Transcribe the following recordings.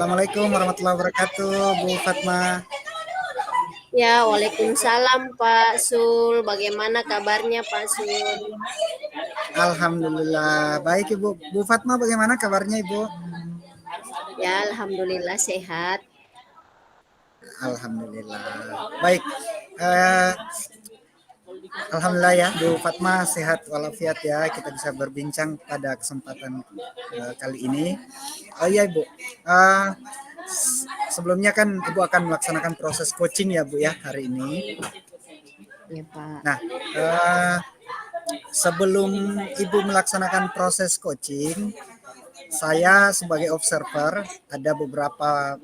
Assalamualaikum warahmatullahi wabarakatuh, Bu Fatma. Ya, waalaikumsalam Pak Sul. Bagaimana kabarnya Pak Sul? Alhamdulillah baik Ibu. Bu Fatma bagaimana kabarnya Ibu? Ya, alhamdulillah sehat. Alhamdulillah baik. Eh, Alhamdulillah ya Bu Fatma sehat walafiat ya. Kita bisa berbincang pada kesempatan kali ini. Oh iya Ibu. Eh, Sebelumnya kan Ibu akan melaksanakan proses coaching ya Bu ya hari ini. Ya, Pak. Nah, sebelum Ibu melaksanakan proses coaching, saya sebagai observer ada beberapa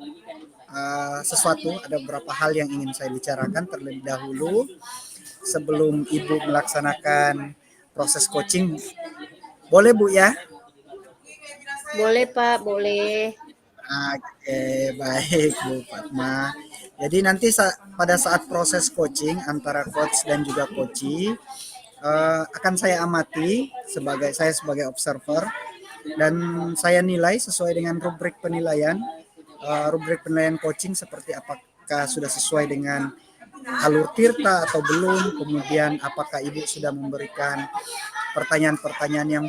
ada beberapa hal yang ingin saya bicarakan terlebih dahulu sebelum Ibu melaksanakan proses coaching. Boleh Bu ya? Boleh Pak, boleh. Oke, baik Bu Fatma. Jadi nanti pada saat proses coaching antara coach dan juga coachee akan saya amati saya sebagai observer dan saya nilai sesuai dengan rubrik penilaian coaching seperti apakah sudah sesuai dengan alur tirta atau belum, kemudian apakah Ibu sudah memberikan pertanyaan-pertanyaan yang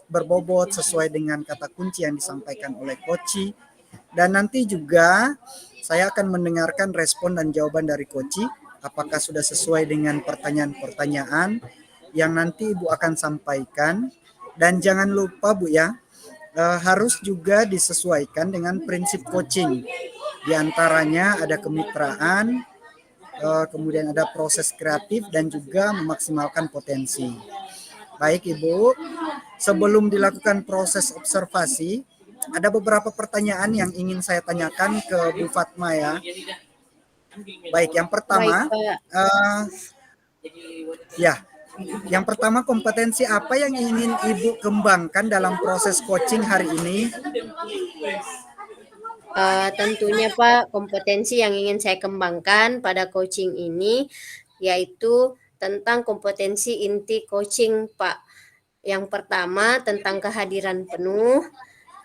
berbobot sesuai dengan kata kunci yang disampaikan oleh coachee, dan nanti juga saya akan mendengarkan respon dan jawaban dari coachee apakah sudah sesuai dengan pertanyaan-pertanyaan yang nanti Ibu akan sampaikan. Dan jangan lupa Bu ya, harus juga disesuaikan dengan prinsip coaching. Di antaranya ada kemitraan, kemudian ada proses kreatif dan juga memaksimalkan potensi. Baik Ibu, sebelum dilakukan proses observasi, ada beberapa pertanyaan yang ingin saya tanyakan ke Bu Fatma ya. Baik, yang Baik, pertama, Pak. yang pertama, kompetensi apa yang ingin Ibu kembangkan dalam proses coaching hari ini? Tentunya Pak, kompetensi yang ingin saya kembangkan pada coaching ini yaitu tentang kompetensi inti coaching, Pak. Yang pertama tentang kehadiran penuh,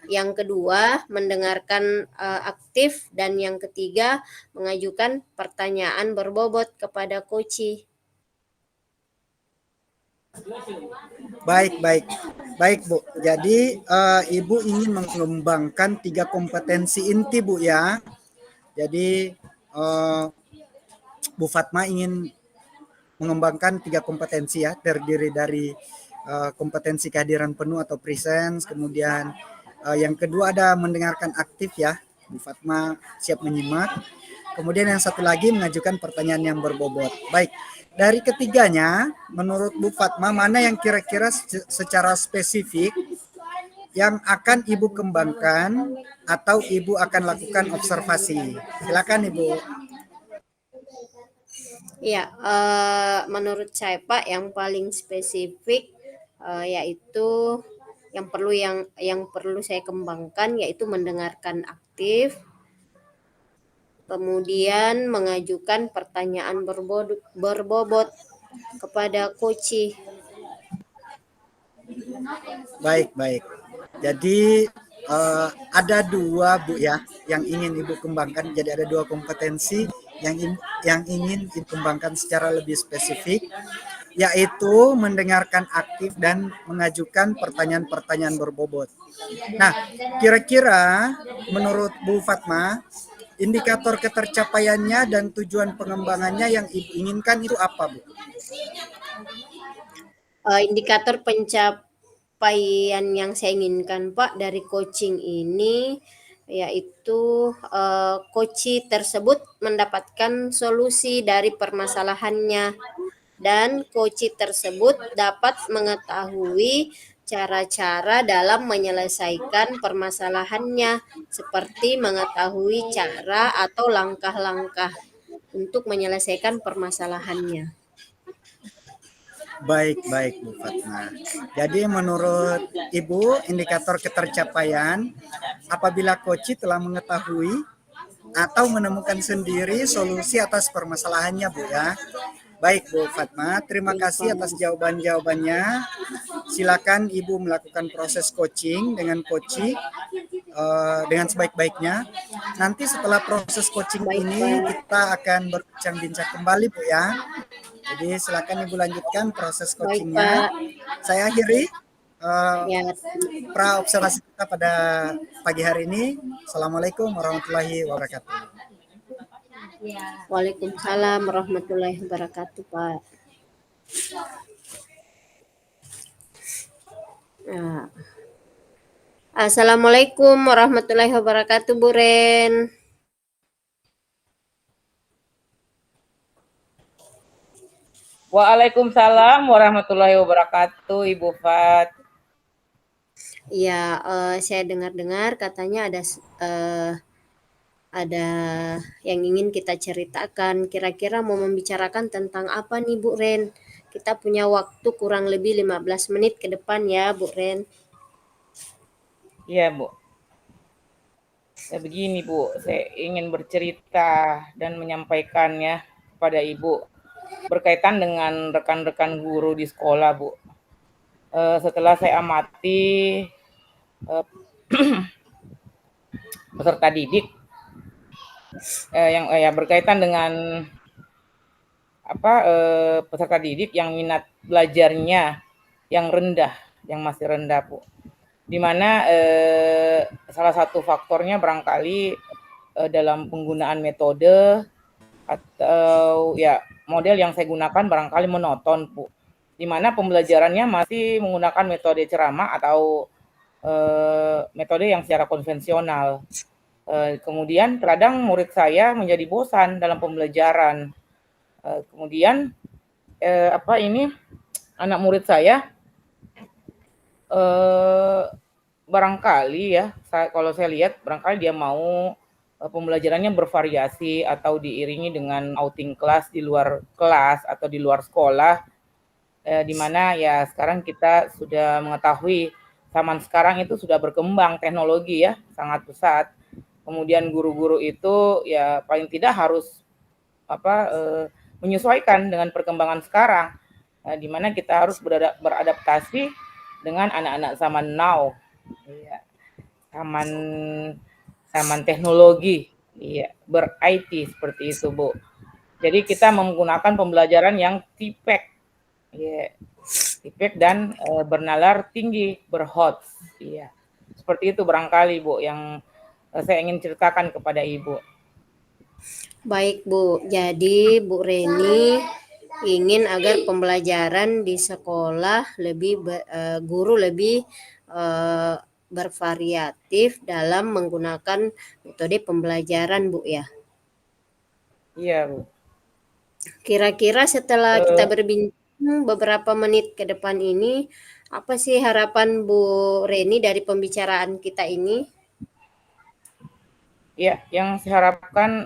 yang kedua mendengarkan aktif, dan yang ketiga mengajukan pertanyaan berbobot kepada coachee. Baik Bu. Jadi Ibu ingin mengembangkan 3 kompetensi inti Bu ya. Jadi Bu Fatma ingin mengembangkan 3 kompetensi ya, terdiri dari kompetensi kehadiran penuh atau presence, kemudian yang kedua ada mendengarkan aktif ya, Bu Fatma siap menyimak, kemudian yang satu lagi mengajukan pertanyaan yang berbobot. Baik, dari ketiganya menurut Bu Fatma mana yang kira-kira secara spesifik yang akan Ibu kembangkan atau Ibu akan lakukan observasi? Silakan Ibu. Ya, menurut saya Pak, yang paling spesifik yaitu yang perlu saya kembangkan yaitu mendengarkan aktif, kemudian mengajukan pertanyaan berbobot kepada coachee. Baik. Jadi ada 2 Bu ya yang ingin Ibu kembangkan. Jadi ada 2 kompetensi yang ingin Ibu kembangkan secara lebih spesifik, yaitu mendengarkan aktif dan mengajukan pertanyaan-pertanyaan berbobot. Nah, kira-kira menurut Bu Fatma, indikator ketercapaiannya dan tujuan pengembangannya yang Ibu inginkan itu apa, Bu? Indikator pencapaian yang saya inginkan Pak dari coaching ini yaitu coachee tersebut mendapatkan solusi dari permasalahannya, dan coachee tersebut dapat mengetahui cara-cara dalam menyelesaikan permasalahannya, seperti mengetahui cara atau langkah-langkah untuk menyelesaikan permasalahannya. Baik Bu Fatma. Jadi menurut Ibu indikator ketercapaian apabila coachee telah mengetahui atau menemukan sendiri solusi atas permasalahannya Bu ya. Baik Bu Fatma, terima kasih atas jawaban-jawabannya. Silakan Ibu melakukan proses coaching dengan coachee dengan sebaik-baiknya. Nanti setelah proses coaching Baik, ini Pak. kita akan berbincang-bincang kembali Bu ya. Jadi silakan Ibu lanjutkan proses Baik, coachingnya. Pak. Saya akhiri Ya, pra observasi kita pada pagi hari ini. Assalamualaikum warahmatullahi wabarakatuh. Waalaikumsalam warahmatullahi wabarakatuh, Pak. Ya. Assalamualaikum warahmatullahi wabarakatuh, Bu Ren. Waalaikumsalam warahmatullahi wabarakatuh, Ibu Fat. Ya, saya dengar-dengar katanya ada yang ingin kita ceritakan. Kira-kira mau membicarakan tentang apa nih, Bu Ren? Kita punya waktu kurang lebih 15 menit ke depan ya, Bu Ren. Iya, Bu. Begini, Bu, saya ingin bercerita dan menyampaikannya kepada Ibu berkaitan dengan rekan-rekan guru di sekolah, Bu. Setelah saya amati peserta didik yang berkaitan dengan peserta didik yang minat belajarnya yang rendah, yang masih rendah, Bu. Di mana salah satu faktornya barangkali dalam penggunaan metode atau ya model yang saya gunakan barangkali monoton, Bu. Di mana pembelajarannya masih menggunakan metode ceramah atau metode yang secara konvensional. Kemudian terkadang murid saya menjadi bosan dalam pembelajaran. Kemudian anak murid saya barangkali ya, kalau saya lihat barangkali dia mau pembelajarannya bervariasi atau diiringi dengan outing kelas di luar kelas atau di luar sekolah, di mana ya sekarang kita sudah mengetahui zaman sekarang itu sudah berkembang teknologi ya, sangat pesat. Kemudian guru-guru itu ya paling tidak harus menyesuaikan dengan perkembangan sekarang, di mana kita harus beradaptasi dengan anak-anak zaman now, iya, zaman teknologi, iya, ber-IT seperti itu, Bu. Jadi kita menggunakan pembelajaran yang TPEK, iya, TPEK dan bernalar tinggi, berHOTS, iya. Seperti itu barangkali, Bu, yang saya ingin ceritakan kepada Ibu. Baik, Bu. Jadi, Bu Reni ingin agar pembelajaran di sekolah guru lebih bervariatif dalam menggunakan metode pembelajaran, Bu ya. Iya, Bu. Kira-kira setelah kita berbincang beberapa menit ke depan ini, apa sih harapan Bu Reni dari pembicaraan kita ini? Ya, yang saya harapkan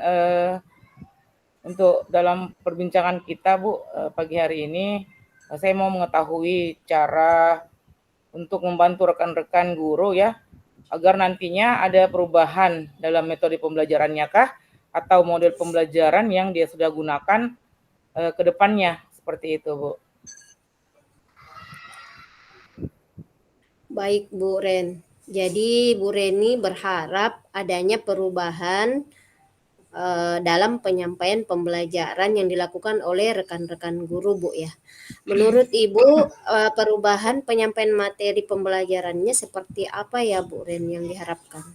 untuk dalam perbincangan kita, Bu, pagi hari ini, saya mau mengetahui cara untuk membantu rekan-rekan guru ya, agar nantinya ada perubahan dalam metode pembelajarannya kah, atau model pembelajaran yang dia sudah gunakan ke depannya, seperti itu, Bu. Baik, Bu Ren. Jadi Bu Reni berharap adanya perubahan dalam penyampaian pembelajaran yang dilakukan oleh rekan-rekan guru, Bu ya. Menurut Ibu, perubahan penyampaian materi pembelajarannya seperti apa ya, Bu Ren, yang diharapkan?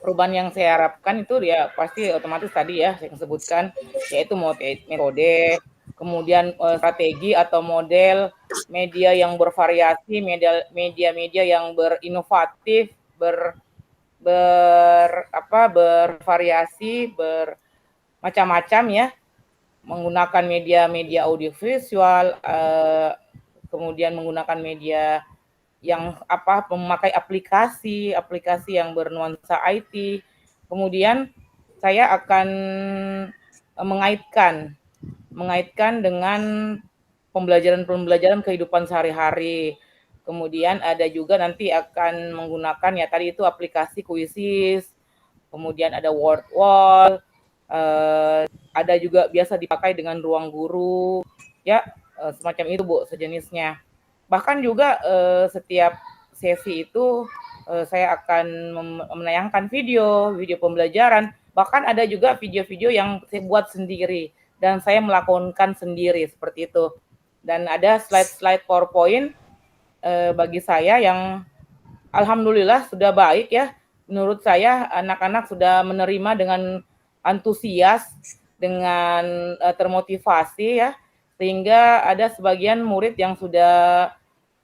Perubahan yang saya harapkan itu ya pasti otomatis tadi ya saya sebutkan, yaitu metode, kemudian strategi atau model media yang bervariasi, media yang berinovatif, bervariasi, bermacam-macam ya, menggunakan media audiovisual, kemudian menggunakan media yang memakai aplikasi yang bernuansa IT. Kemudian saya akan mengaitkan dengan pembelajaran kehidupan sehari-hari. Kemudian ada juga nanti akan menggunakan ya tadi itu aplikasi Quizzes, kemudian ada word wall, ada juga biasa dipakai dengan ruang guru, ya semacam itu, Bu, sejenisnya. Bahkan juga setiap sesi itu saya akan menayangkan video pembelajaran. Bahkan ada juga video-video yang saya buat sendiri dan saya melakukan sendiri seperti itu. Dan ada slide-slide PowerPoint bagi saya yang alhamdulillah sudah baik ya. Menurut saya anak-anak sudah menerima dengan antusias, dengan termotivasi ya, sehingga ada sebagian murid yang sudah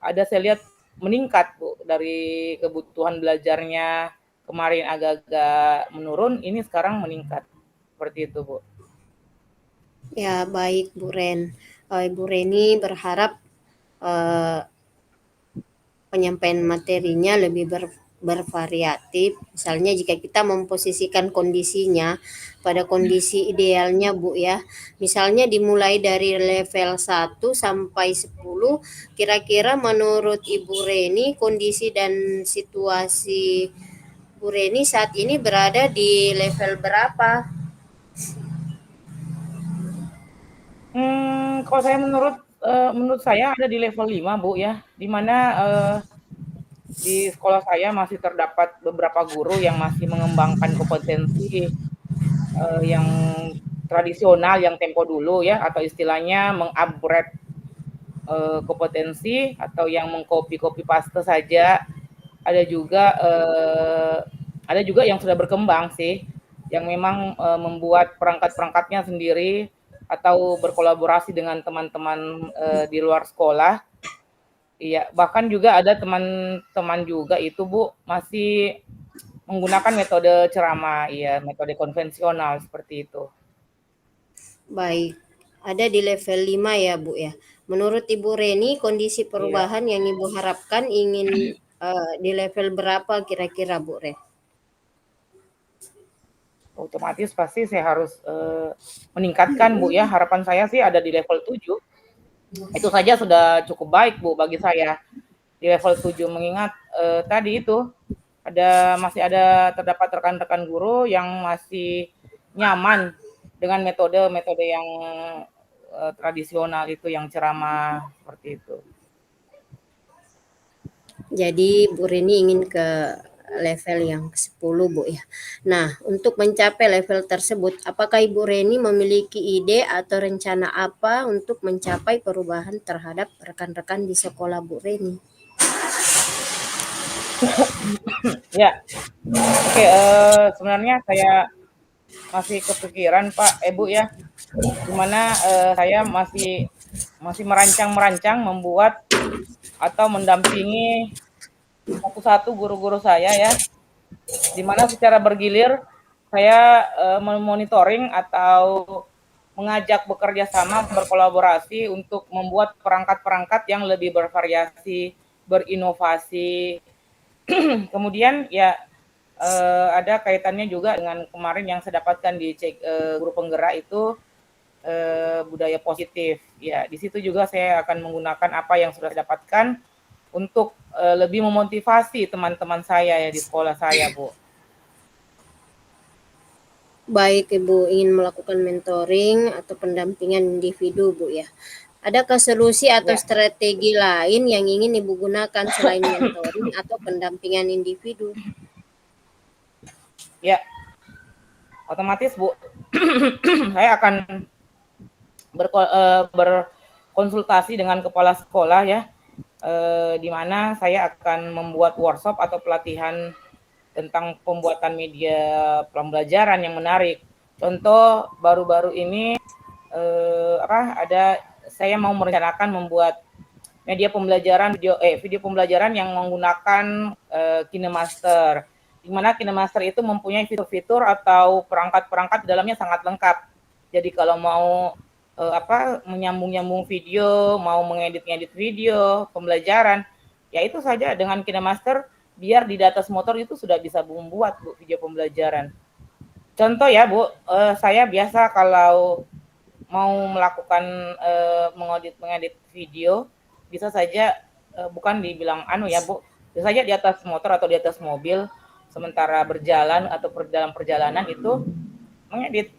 ada saya lihat meningkat Bu dari kebutuhan belajarnya kemarin agak-agak menurun, ini sekarang meningkat seperti itu Bu. Ya, baik Bu Ren. Ibu Reni berharap penyampaian materinya lebih bervariatif. Misalnya jika kita memposisikan kondisinya pada kondisi idealnya Bu ya. Misalnya dimulai dari level 1 sampai 10, kira-kira menurut Ibu Reni kondisi dan situasi Bu Reni saat ini berada di level berapa? Kalau saya menurut saya ada di level 5 Bu ya, di mana di sekolah saya masih terdapat beberapa guru yang masih mengembangkan kompetensi yang tradisional yang tempo dulu ya, atau istilahnya meng-upgrade kompetensi atau yang mengcopy paste saja. Ada juga yang sudah berkembang sih, yang memang membuat perangkat-perangkatnya sendiri atau berkolaborasi dengan teman-teman di luar sekolah. Iya, bahkan juga ada teman-teman juga itu Bu masih menggunakan metode ceramah, iya, metode konvensional seperti itu. Baik, ada di level 5 ya Bu ya. Menurut Ibu Reni kondisi Iya, perubahan yang Ibu harapkan ingin di level berapa kira-kira Bu Ren? otomatis pasti saya harus meningkatkan Bu ya. Harapan saya sih ada di level 7. Itu saja sudah cukup baik Bu bagi saya. Di level 7 mengingat tadi itu masih ada terdapat rekan-rekan guru yang masih nyaman dengan metode-metode yang tradisional itu, yang ceramah seperti itu. Jadi Bu Reni ingin ke level yang ke-10 Bu ya. Nah, untuk mencapai level tersebut, apakah Ibu Reni memiliki ide atau rencana apa untuk mencapai perubahan terhadap rekan-rekan di sekolah Bu Reni? Ya, oke, sebenarnya saya masih kepikiran Pak, Bu ya, dimana saya masih merancang membuat atau mendampingi satu-satu guru-guru saya ya, dimana secara bergilir saya memonitoring atau mengajak bekerja sama, berkolaborasi untuk membuat perangkat-perangkat yang lebih bervariasi, berinovasi. Kemudian ya ada kaitannya juga dengan kemarin yang saya dapatkan di guru penggerak itu budaya positif. Ya, di situ juga saya akan menggunakan apa yang sudah saya dapatkan untuk lebih memotivasi teman-teman saya ya di sekolah saya, Bu. Baik Ibu ingin melakukan mentoring atau pendampingan individu Bu ya. Adakah solusi atau Ya, strategi lain yang ingin Ibu gunakan selain mentoring atau pendampingan individu? ya, otomatis Bu, saya akan berkonsultasi dengan kepala sekolah ya, di mana saya akan membuat workshop atau pelatihan tentang pembuatan media pembelajaran yang menarik. Contoh baru-baru ini saya mau merencanakan membuat media pembelajaran video pembelajaran yang menggunakan KineMaster. Di mana KineMaster itu mempunyai fitur-fitur atau perangkat-perangkat di dalamnya sangat lengkap. Jadi kalau mau menyambung-nyambung video, mau mengedit-ngedit video pembelajaran, ya itu saja dengan KineMaster. Biar di data motor itu sudah bisa membuat Bu video pembelajaran. Contoh ya Bu, saya biasa kalau mau melakukan mengedit video, bisa saja bukan dibilang ya Bu, bisa saja di atas motor atau di atas mobil, sementara berjalan atau dalam perjalanan itu mengedit.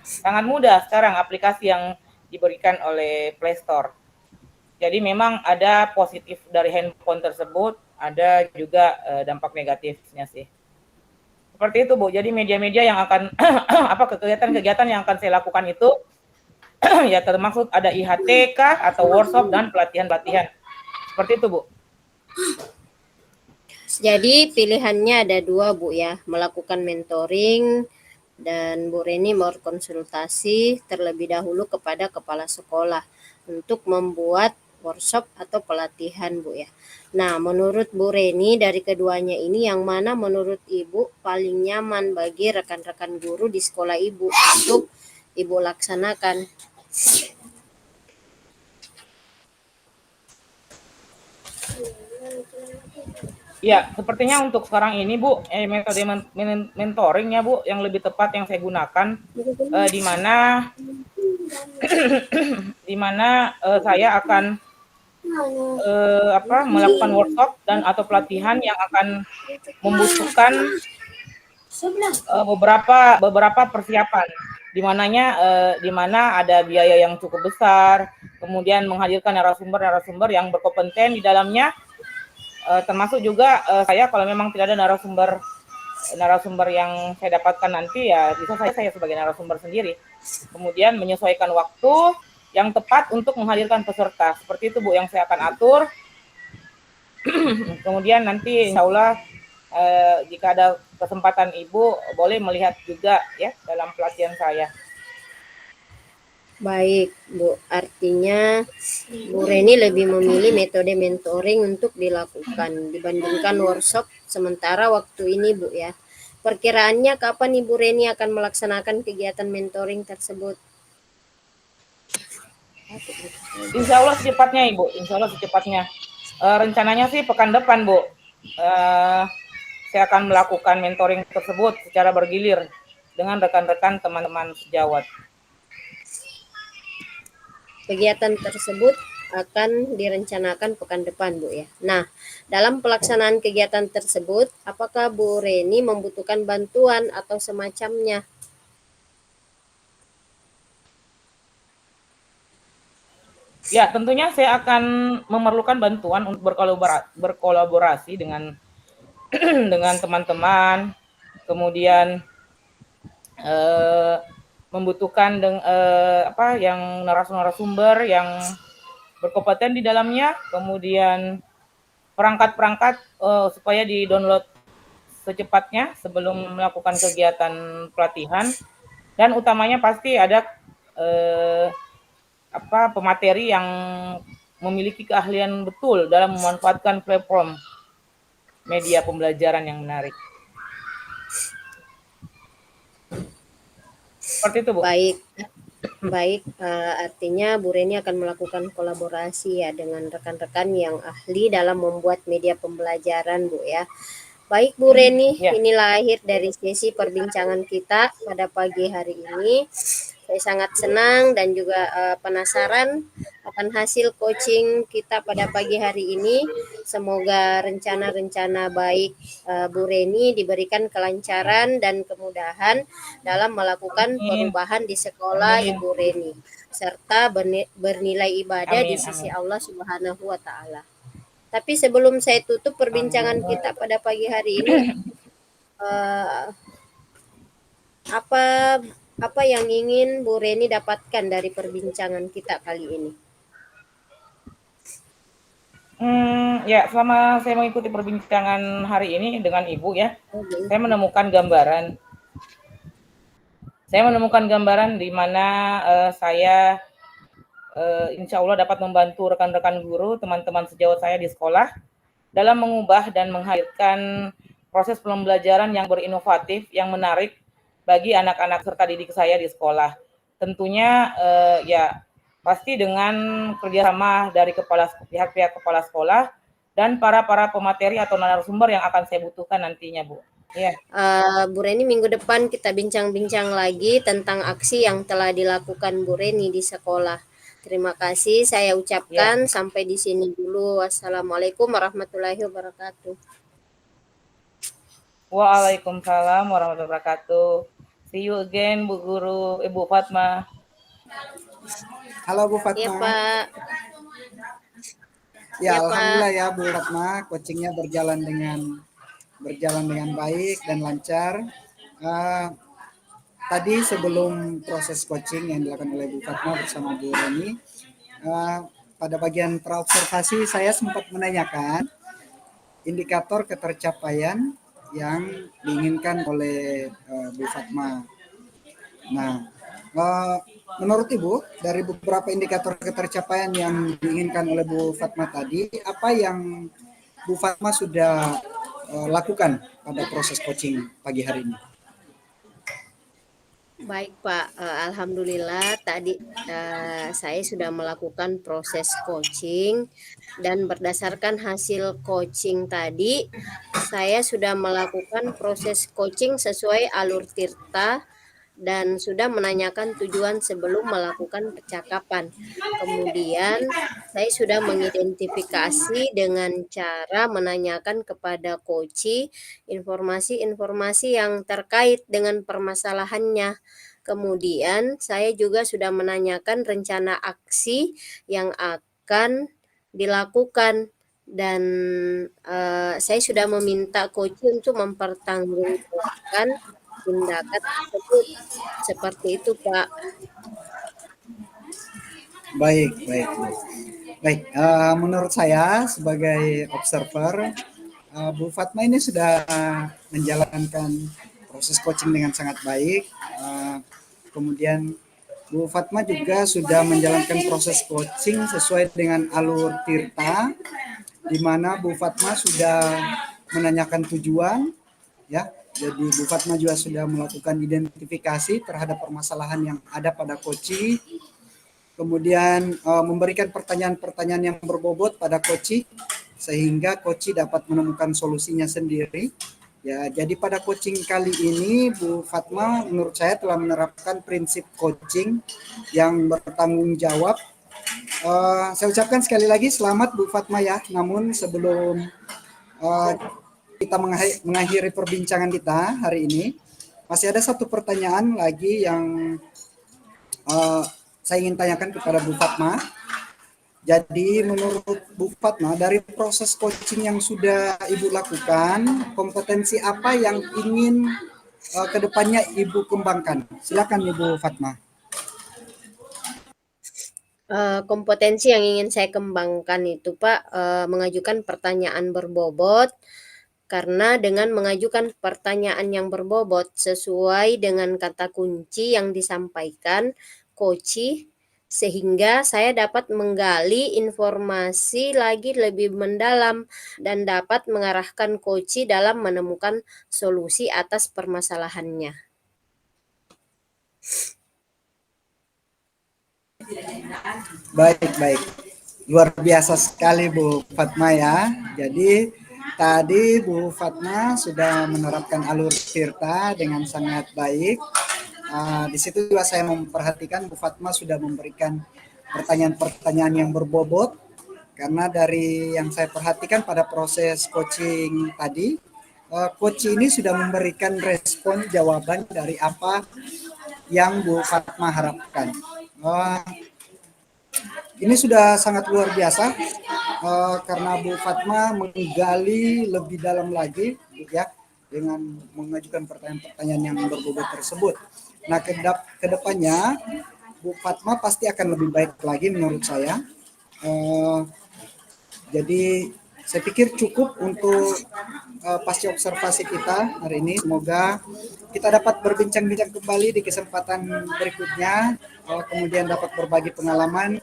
Sangat mudah sekarang aplikasi yang diberikan oleh Play Store. Jadi memang ada positif dari handphone tersebut, ada juga dampak negatifnya sih. Seperti itu Bu. Jadi media-media yang akan kegiatan-kegiatan yang akan saya lakukan itu ya termasuk ada IHTK atau workshop dan pelatihan-pelatihan. Seperti itu Bu. Jadi pilihannya ada dua Bu ya, melakukan mentoring dan Bu Reni berkonsultasi terlebih dahulu kepada kepala sekolah untuk membuat workshop atau pelatihan Bu ya. Nah, menurut Bu Reni dari keduanya ini yang mana menurut Ibu paling nyaman bagi rekan-rekan guru di sekolah Ibu untuk Ibu laksanakan? Ya, sepertinya untuk sekarang ini Bu, metode mentoring ya Bu, yang lebih tepat yang saya gunakan, di mana saya akan melakukan workshop dan atau pelatihan yang akan membutuhkan beberapa persiapan, di mana ada biaya yang cukup besar, kemudian menghadirkan narasumber yang berkompeten di dalamnya, termasuk juga saya kalau memang tidak ada narasumber yang saya dapatkan nanti ya bisa saya sebagai narasumber sendiri. Kemudian menyesuaikan waktu yang tepat untuk menghadirkan peserta. Seperti itu Bu yang saya akan atur. Kemudian nanti insya Allah jika ada kesempatan Ibu boleh melihat juga ya dalam pelatihan saya. Baik, Bu. Artinya Bu Reni lebih memilih metode mentoring untuk dilakukan dibandingkan workshop sementara waktu ini, Bu ya. Perkiraannya kapan Ibu Reni akan melaksanakan kegiatan mentoring tersebut? Insya Allah secepatnya Ibu, insya Allah secepatnya. Rencananya sih pekan depan Bu. Saya akan melakukan mentoring tersebut secara bergilir dengan rekan-rekan teman-teman sejawat. Kegiatan tersebut akan direncanakan pekan depan, Bu ya. Nah, dalam pelaksanaan kegiatan tersebut, apakah Bu Reni membutuhkan bantuan atau semacamnya? Ya, tentunya saya akan memerlukan bantuan untuk berkolaborasi dengan dengan teman-teman, kemudian membutuhkan yang narasumber yang berkompeten di dalamnya, kemudian perangkat-perangkat supaya di-download secepatnya sebelum melakukan kegiatan pelatihan, dan utamanya pasti ada pemateri yang memiliki keahlian betul dalam memanfaatkan platform media pembelajaran yang menarik. Seperti itu, Bu. Baik, artinya Bu Reni akan melakukan kolaborasi ya dengan rekan-rekan yang ahli dalam membuat media pembelajaran, Bu ya. Baik Bu Reni, Ya. inilah akhir dari sesi perbincangan kita pada pagi hari ini. Saya sangat senang dan juga penasaran akan hasil coaching kita pada pagi hari ini. Semoga rencana-rencana baik Bu Reni diberikan kelancaran dan kemudahan dalam melakukan perubahan di sekolah Ibu Reni, serta bernilai ibadah di sisi Allah Subhanahu wa Ta'ala. Tapi sebelum saya tutup perbincangan kita pada pagi hari ini, apa yang ingin Bu Reni dapatkan dari perbincangan kita kali ini? Ya, selama saya mengikuti perbincangan hari ini dengan Ibu ya, saya menemukan gambaran. Di mana saya insya Allah dapat membantu rekan-rekan guru, teman-teman sejawat saya di sekolah dalam mengubah dan menghadirkan proses pembelajaran yang berinovatif, yang menarik bagi anak-anak serta didik saya di sekolah. Tentunya ya pasti dengan kerjasama dari pihak-pihak kepala sekolah dan para pemateri atau narasumber yang akan saya butuhkan nantinya, Bu. Ya. Bu Reni, minggu depan kita bincang-bincang lagi tentang aksi yang telah dilakukan Bu Reni di sekolah. Terima kasih saya ucapkan sampai di sini dulu. Wassalamualaikum warahmatullahi wabarakatuh. Waalaikumsalam warahmatullahi wabarakatuh. See you again Bu Guru, Ibu Fatma. Halo Bu Fatma. Iya Pak. Ya, Ya Pak. alhamdulillah ya Bu Ratma, coachingnya berjalan dengan baik dan lancar. Eh, Tadi sebelum proses coaching yang dilakukan oleh Bu Fatma bersama Bu Reni, eh, pada bagian praobservasi saya sempat menanyakan indikator ketercapaian yang diinginkan oleh Bu Fatma. Nah, eh, menurut Ibu, dari beberapa indikator ketercapaian yang diinginkan oleh Bu Fatma tadi, apa yang Bu Fatma sudah lakukan pada proses coaching pagi hari ini? Baik Pak, alhamdulillah tadi saya sudah melakukan proses coaching dan berdasarkan hasil coaching tadi, saya sudah melakukan proses coaching sesuai alur Tirta dan sudah menanyakan tujuan sebelum melakukan percakapan. Kemudian saya sudah mengidentifikasi dengan cara menanyakan kepada coach informasi-informasi yang terkait dengan permasalahannya. Kemudian saya juga sudah menanyakan rencana aksi yang akan dilakukan dan saya sudah meminta coach untuk mempertanggungjawabkan tindakan tersebut. Seperti itu, Pak. Baik, baik, baik. Baik, menurut saya sebagai observer, Bu Fatma ini sudah menjalankan proses coaching dengan sangat baik. Kemudian Bu Fatma juga sudah menjalankan proses coaching sesuai dengan alur Tirta, di mana Bu Fatma sudah menanyakan tujuan, ya. Jadi Bu Fatma juga sudah melakukan identifikasi terhadap permasalahan yang ada pada coaching, kemudian memberikan pertanyaan-pertanyaan yang berbobot pada coach sehingga coach dapat menemukan solusinya sendiri. Ya, jadi pada coaching kali ini Bu Fatma menurut saya telah menerapkan prinsip coaching yang bertanggung jawab. Saya ucapkan sekali lagi selamat Bu Fatma ya. Namun sebelum uh, kita mengakhiri perbincangan kita hari ini, masih ada satu pertanyaan lagi yang uh, saya ingin tanyakan kepada Bu Fatma. Jadi menurut Bu Fatma, dari proses coaching yang sudah Ibu lakukan, kompetensi apa yang ingin kedepannya Ibu kembangkan? Silakan Ibu Fatma. Kompetensi yang ingin saya kembangkan itu, Pak, mengajukan pertanyaan berbobot, karena dengan mengajukan pertanyaan yang berbobot sesuai dengan kata kunci yang disampaikan coach, sehingga saya dapat menggali informasi lagi lebih mendalam dan dapat mengarahkan coach dalam menemukan solusi atas permasalahannya. Baik, baik. Luar biasa sekali Bu Fatma ya. Jadi tadi Bu Fatma sudah menerapkan alur Tirta dengan sangat baik. Di situ juga saya memperhatikan Bu Fatma sudah memberikan pertanyaan-pertanyaan yang berbobot, karena dari yang saya perhatikan pada proses coaching tadi, coach ini sudah memberikan respon jawaban dari apa yang Bu Fatma harapkan. Ini sudah sangat luar biasa, karena Bu Fatma menggali lebih dalam lagi ya dengan mengajukan pertanyaan-pertanyaan yang berbobot tersebut. Nah, kedepannya Bu Fatma pasti akan lebih baik lagi menurut saya. Jadi saya pikir cukup untuk pasca observasi kita hari ini. Semoga kita dapat berbincang-bincang kembali di kesempatan berikutnya, kemudian dapat berbagi pengalaman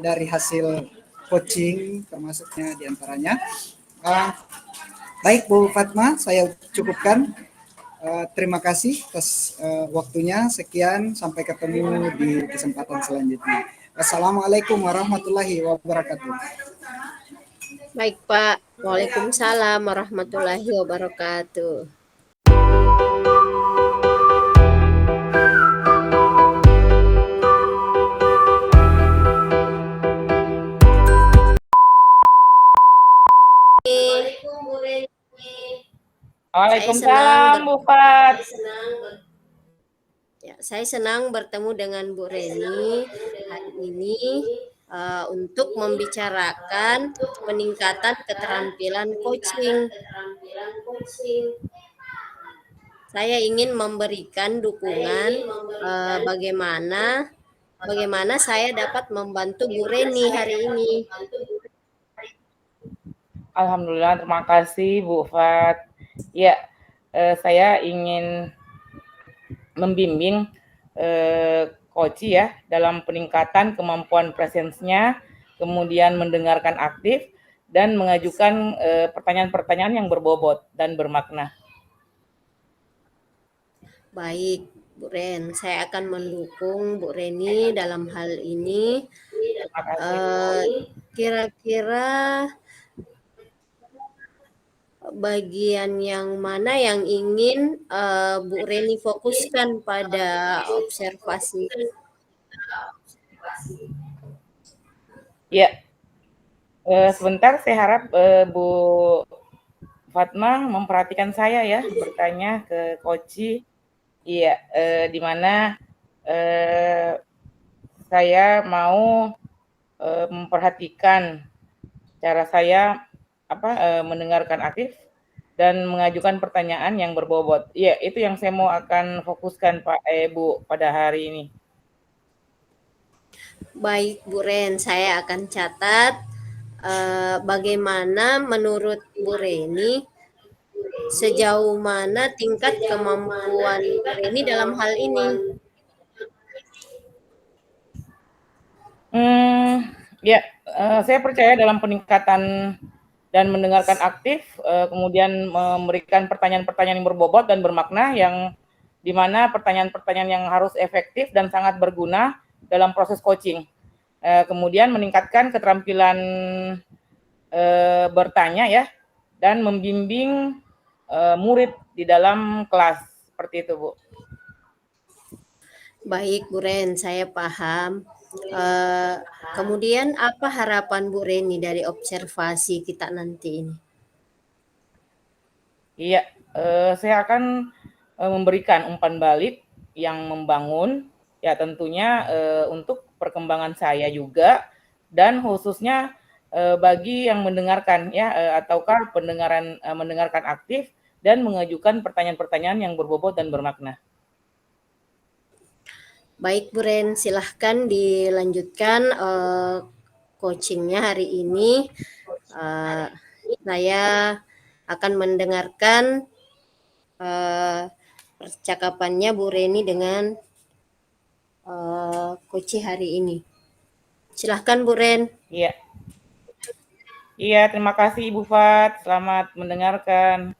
dari hasil coaching termasuknya diantaranya. Baik Bu Fatma, saya cukupkan. Terima kasih atas waktunya. Sekian, sampai ketemu di kesempatan selanjutnya. Wassalamualaikum warahmatullahi wabarakatuh. Baik Pak, Waalaikumsalam warahmatullahi wabarakatuh. Waalaikumsalam Bu Fat. Saya senang bertemu dengan Bu Reni hari ini. untuk membicarakan peningkatan keterampilan coaching. Saya ingin memberikan dukungan bagaimana saya dapat membantu Bu Reni hari ini. Alhamdulillah, terima kasih Bu Fat. Ya, saya ingin membimbing Koci ya dalam peningkatan kemampuan presensnya, kemudian mendengarkan aktif dan mengajukan pertanyaan-pertanyaan yang berbobot dan bermakna. Baik, Bu Ren, saya akan mendukung Bu Reni dalam hal ini. Terima kasih. Kira-kira bagian yang mana yang ingin Bu Reni fokuskan pada observasi? Ya, sebentar saya harap Bu Fatma memperhatikan saya ya, bertanya ke Koci. Iya, di mana saya mau memperhatikan cara saya mendengarkan aktif dan mengajukan pertanyaan yang berbobot. Iya, itu yang saya mau akan fokuskan Pak Bu pada hari ini. Baik, Bu Ren, saya akan catat bagaimana menurut Bu Reni sejauh mana tingkat kemampuan Bu Reni dalam hal ini. Ya, saya percaya dalam peningkatan dan mendengarkan aktif, kemudian memberikan pertanyaan-pertanyaan yang berbobot dan bermakna, yang dimana pertanyaan-pertanyaan yang harus efektif dan sangat berguna dalam proses coaching. Kemudian meningkatkan keterampilan bertanya ya, dan membimbing murid di dalam kelas, seperti itu Bu. Baik Bu Ren, saya paham. Kemudian apa harapan Bu Reni dari observasi kita nanti ini? Iya, saya akan memberikan umpan balik yang membangun, ya tentunya untuk perkembangan saya juga, dan khususnya bagi yang mendengarkan ya, ataukah mendengarkan aktif dan mengajukan pertanyaan-pertanyaan yang berbobot dan bermakna. Baik Bu Ren, silahkan dilanjutkan coachingnya hari ini. Saya akan mendengarkan percakapannya Bu Reni dengan Koci hari ini. Silahkan Bu Ren. Iya. Iya, terima kasih Ibu Fat. Selamat mendengarkan.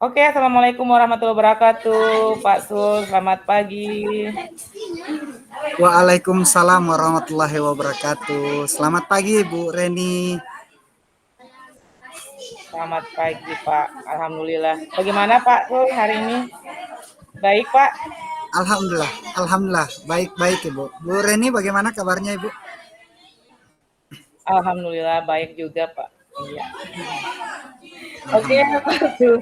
Oke, Assalamualaikum warahmatullahi wabarakatuh. Pak Sul, selamat pagi. Waalaikumsalam warahmatullahi wabarakatuh. Selamat pagi Bu Reni. Selamat pagi Pak. Alhamdulillah. Bagaimana Pak Sul hari ini? Baik Pak. Alhamdulillah, baik Ibu. Bu Reni bagaimana kabarnya Ibu? Alhamdulillah baik juga Pak. Iya. Oke Pak Sul.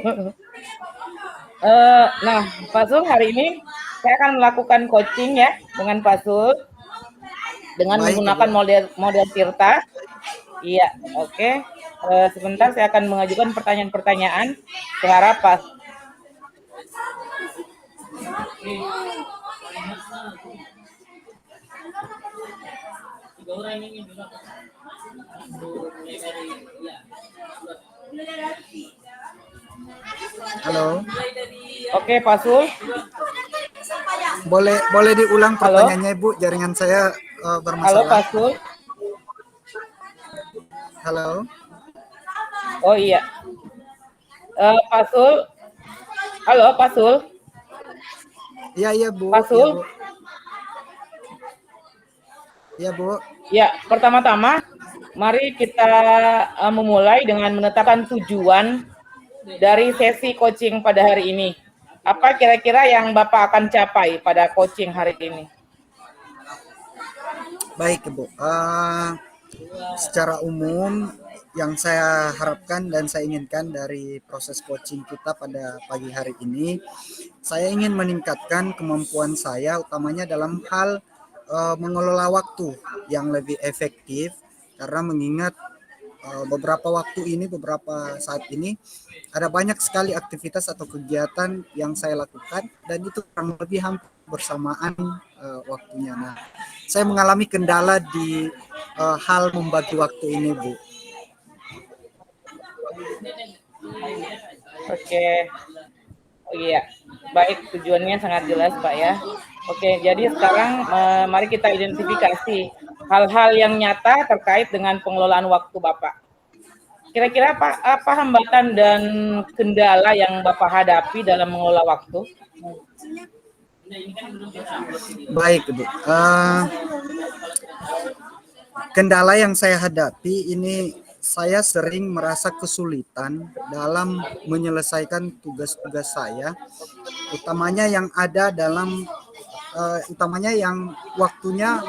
Nah Pak Sul, hari ini saya akan melakukan coaching ya dengan Pak Sul dengan Baik, menggunakan Ibu. model Tirta. Iya, oke. Sebentar saya akan mengajukan pertanyaan-pertanyaan. Saya harap Pak. Halo. Oke Pak Sul. Boleh diulang Halo? pertanyaannya Ibu, jaringan saya Halo bermasalah. Pak Sul. Halo. Oh iya. Pak Sul. Halo Pak Sul. Iya Bu. Pak Sul. Iya Bu. Ya, pertama-tama mari kita memulai dengan menetapkan tujuan dari sesi coaching pada hari ini. Apa kira-kira yang Bapak akan capai pada coaching hari ini? Baik Ibu. secara umum yang saya harapkan dan saya inginkan dari proses coaching kita pada pagi hari ini, saya ingin meningkatkan kemampuan saya utamanya dalam hal mengelola waktu yang lebih efektif, karena mengingat beberapa saat ini ada banyak sekali aktivitas atau kegiatan yang saya lakukan dan itu kurang lebih hampir bersamaan waktunya. Nah, saya mengalami kendala di hal membagi waktu ini, Bu. Oke. Oh iya, baik, tujuannya sangat jelas Pak ya. Oke, jadi sekarang mari kita identifikasi hal-hal yang nyata terkait dengan pengelolaan waktu Bapak. Kira-kira apa hambatan dan kendala yang Bapak hadapi dalam mengelola waktu? Baik, Bu. Kendala yang saya hadapi ini, saya sering merasa kesulitan dalam menyelesaikan tugas-tugas saya, utamanya yang ada dalam utamanya yang waktunya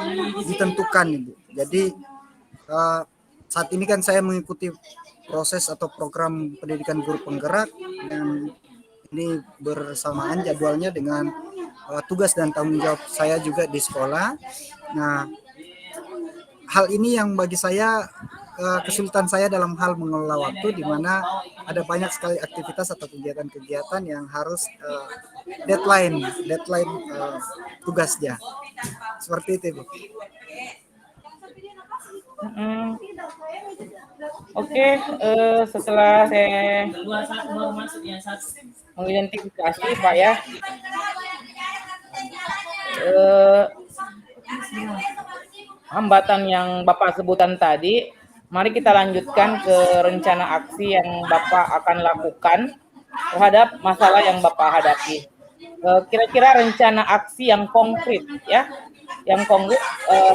ditentukan, Ibu. Jadi saat ini kan saya mengikuti proses atau program pendidikan guru penggerak dan ini bersamaan jadwalnya dengan tugas dan tanggung jawab saya juga di sekolah. Nah, hal ini yang bagi saya kesulitan saya dalam hal mengelola waktu, di mana ada banyak sekali aktivitas atau kegiatan-kegiatan yang harus deadline tugasnya. Seperti itu, Bu. Oke, setelah saya mengidentifikasi Pak ya, hambatan yang Bapak sebutkan tadi, mari kita lanjutkan ke rencana aksi yang Bapak akan lakukan terhadap masalah yang Bapak hadapi. Kira-kira rencana aksi yang konkret ya, yang konkret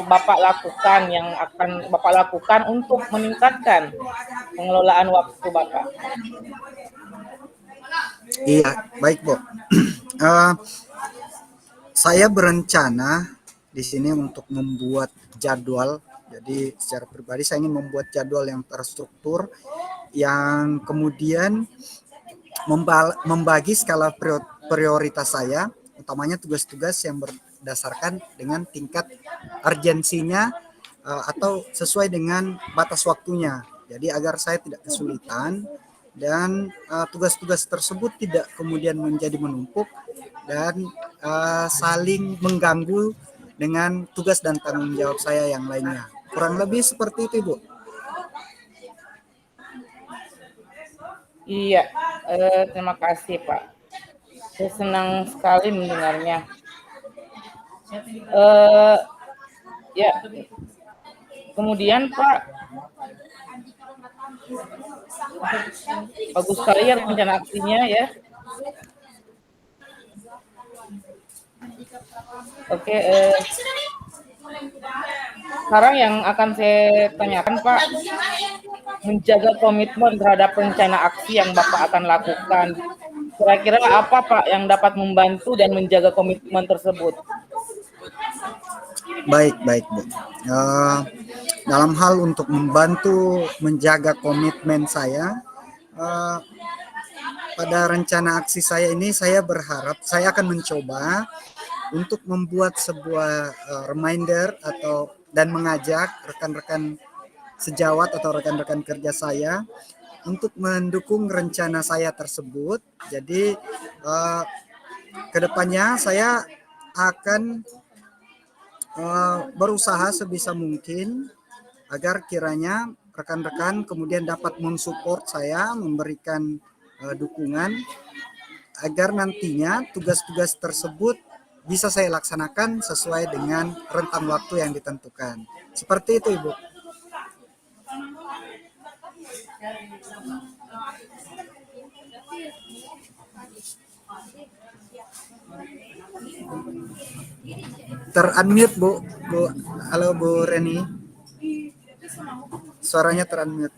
Bapak lakukan, yang akan Bapak lakukan untuk meningkatkan pengelolaan waktu Bapak. Iya, baik, Bu. Saya berencana di sini untuk membuat jadwal. Jadi secara pribadi saya ingin membuat jadwal yang terstruktur, yang kemudian membagi skala prioritas saya, utamanya tugas-tugas yang berdasarkan dengan tingkat urgensinya atau sesuai dengan batas waktunya. Jadi agar saya tidak kesulitan dan tugas-tugas tersebut tidak kemudian menjadi menumpuk dan saling mengganggu dengan tugas dan tanggung jawab saya yang lainnya. Kurang lebih seperti itu, Bu. Iya, terima kasih Pak. Saya senang sekali mendengarnya. Ya, kemudian Pak, bagus sekali ya rencana aksinya ya. Oke, sekarang yang akan saya tanyakan Pak, menjaga komitmen terhadap rencana aksi yang Bapak akan lakukan. Kira-kira apa Pak yang dapat membantu dan menjaga komitmen tersebut? Baik, Bu. Dalam hal untuk membantu menjaga komitmen saya, pada rencana aksi saya ini, saya berharap saya akan mencoba untuk membuat sebuah reminder dan mengajak rekan-rekan sejawat atau rekan-rekan kerja saya untuk mendukung rencana saya tersebut. Jadi kedepannya saya akan berusaha sebisa mungkin agar kiranya rekan-rekan kemudian dapat mensupport saya, memberikan dukungan agar nantinya tugas-tugas tersebut bisa saya laksanakan sesuai dengan rentang waktu yang ditentukan. Seperti itu, Ibu. Ter-unmute, Bu. Halo, Bu Reni. Suaranya ter-unmute.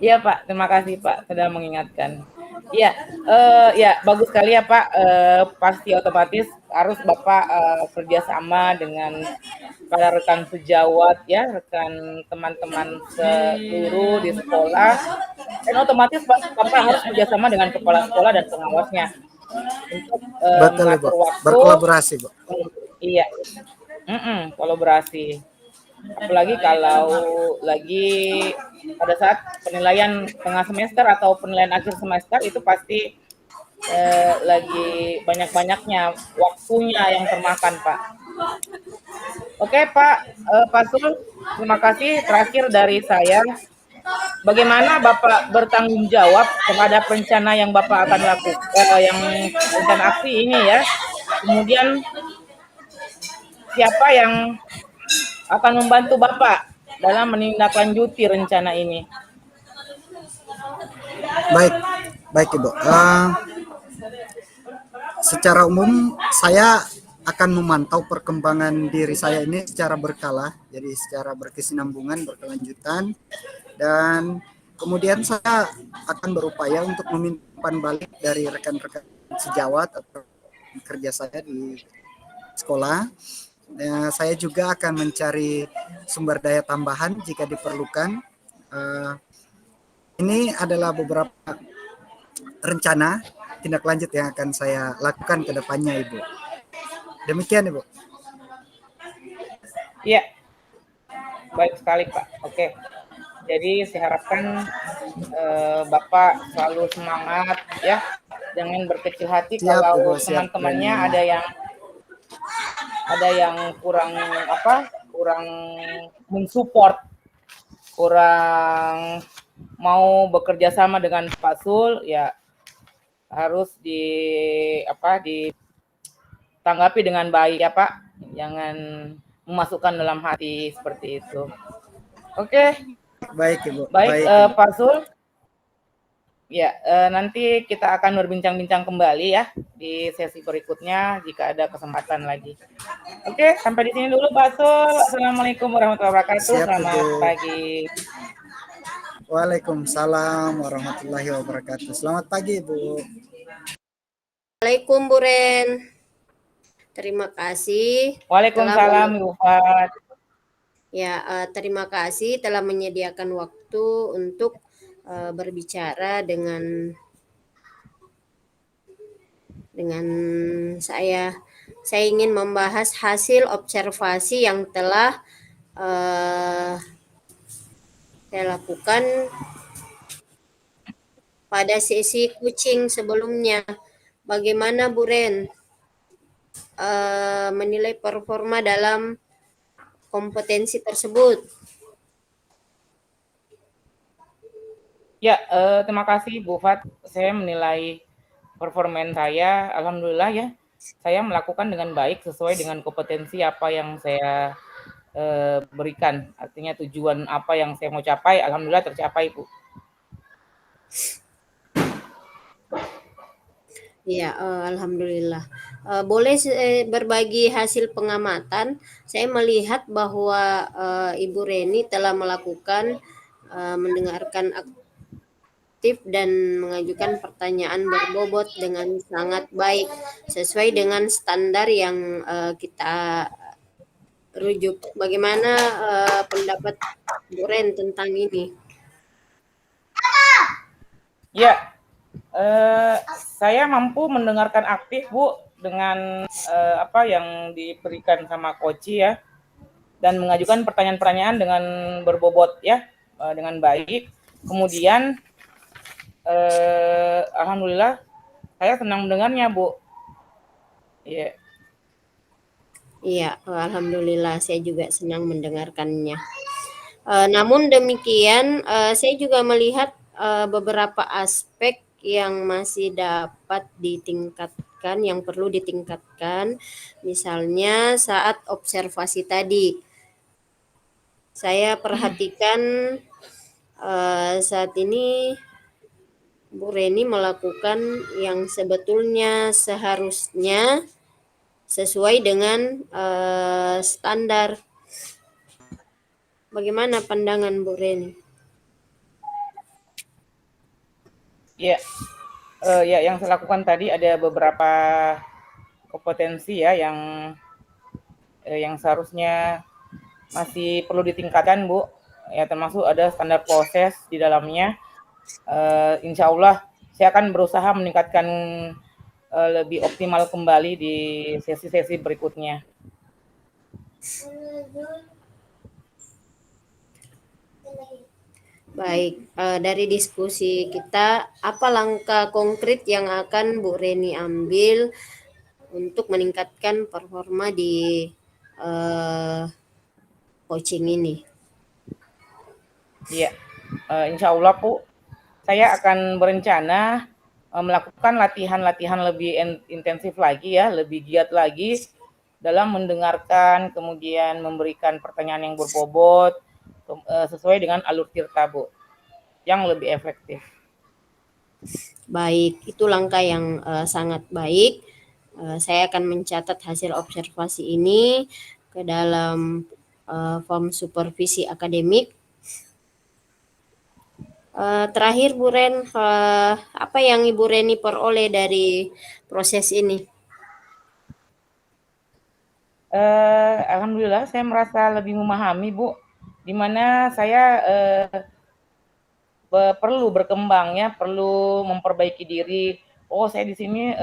Iya Pak, terima kasih Pak sudah mengingatkan. Iya, ya bagus sekali ya Pak. Pasti otomatis harus Bapak kerjasama dengan para rekan sejawat ya, rekan teman-teman seluruh di sekolah. Dan otomatis Bapak harus kerjasama dengan kepala sekolah dan pengawasnya untuk Betul Ibu, mengatur waktu. berkolaborasi Bu. Iya, kolaborasi. Apalagi kalau lagi pada saat penilaian tengah semester atau penilaian akhir semester itu pasti lagi banyak-banyaknya waktunya yang termakan, Pak. Oke, Pak Sul, terima kasih. Terakhir dari saya, bagaimana Bapak bertanggung jawab terhadap rencana yang Bapak akan lakukan, yang rencana aksi ini ya. Kemudian siapa yang akan membantu Bapak dalam menindaklanjuti rencana ini? Baik, baik Ibu. Secara umum saya akan memantau perkembangan diri saya ini secara berkala, jadi secara berkesinambungan, berkelanjutan, dan kemudian saya akan berupaya untuk meminta umpan balik dari rekan-rekan sejawat atau kerja saya di sekolah. Saya juga akan mencari sumber daya tambahan jika diperlukan. Ini adalah beberapa rencana tindak lanjut yang akan saya lakukan ke depannya, Ibu. Demikian, Ibu. Iya, baik sekali, Pak. Oke. Jadi saya harapkan Bapak selalu semangat ya, jangan berkecil hati Siap, Ibu, kalau siap. teman-temannya ada yang kurang mensupport, kurang mau bekerja sama dengan Pak Sul, ya harus ditanggapi dengan baik ya Pak. Jangan memasukkan dalam hati seperti itu. Oke. Baik, Ibu. Baik, Ibu. Pak Sul. Ya, nanti kita akan berbincang-bincang kembali ya di sesi berikutnya jika ada kesempatan lagi. Oke, sampai di sini dulu Pak Sul. Assalamualaikum warahmatullahi wabarakatuh. Siap, Selamat Ibu. pagi. Waalaikumsalam warahmatullahi wabarakatuh. Selamat pagi, Ibu. Assalamualaikum Bu Ren. Terima kasih. Waalaikumsalam Ibu Fat. Ya, terima kasih telah menyediakan waktu untuk berbicara dengan saya. Saya ingin membahas hasil observasi yang telah saya lakukan pada sesi coaching sebelumnya. Bagaimana Bu Ren menilai performa dalam kompetensi tersebut? Ya, terima kasih Bu Fat. Saya menilai performa saya, alhamdulillah ya, saya melakukan dengan baik sesuai dengan kompetensi apa yang saya berikan. Artinya tujuan apa yang saya mau capai, alhamdulillah tercapai Bu. Ya, alhamdulillah. Boleh berbagi hasil pengamatan? Saya melihat bahwa Ibu Reni telah melakukan mendengarkan aktif dan mengajukan pertanyaan berbobot dengan sangat baik sesuai dengan standar yang kita rujuk. Bagaimana pendapat Bu Ren tentang ini? Ya, saya mampu mendengarkan aktif Bu dengan apa yang diberikan sama Koci ya, dan mengajukan pertanyaan-pertanyaan dengan berbobot ya, dengan baik. Kemudian alhamdulillah saya senang mendengarnya Bu. Iya. Iya, alhamdulillah saya juga senang mendengarkannya. Namun demikian, saya juga melihat beberapa aspek yang masih dapat ditingkatkan, yang perlu ditingkatkan. Misalnya saat observasi tadi, saya perhatikan saat ini Bu Reni melakukan yang sebetulnya seharusnya sesuai dengan standar. Bagaimana pandangan Bu Reni? Ya, Ya, yang saya lakukan tadi ada beberapa kompetensi ya yang seharusnya masih perlu ditingkatkan, Bu. Ya, termasuk ada standar proses di dalamnya. Insya Allah saya akan berusaha meningkatkan lebih optimal kembali di sesi-sesi berikutnya. Baik, dari diskusi kita, apa langkah konkret yang akan Bu Reni ambil untuk meningkatkan performa di coaching ini? Iya, insya Allah Bu, saya akan berencana melakukan latihan-latihan lebih intensif lagi ya, lebih giat lagi dalam mendengarkan, kemudian memberikan pertanyaan yang berbobot sesuai dengan alur tirta, Bu, yang lebih efektif. Baik, itu langkah yang sangat baik. Saya akan mencatat hasil observasi ini ke dalam form supervisi akademik. Terakhir Bu Ren, apa yang Ibu Reni peroleh dari proses ini? Alhamdulillah saya merasa lebih memahami, Bu, di mana saya perlu berkembang ya, perlu memperbaiki diri. Oh, saya di sini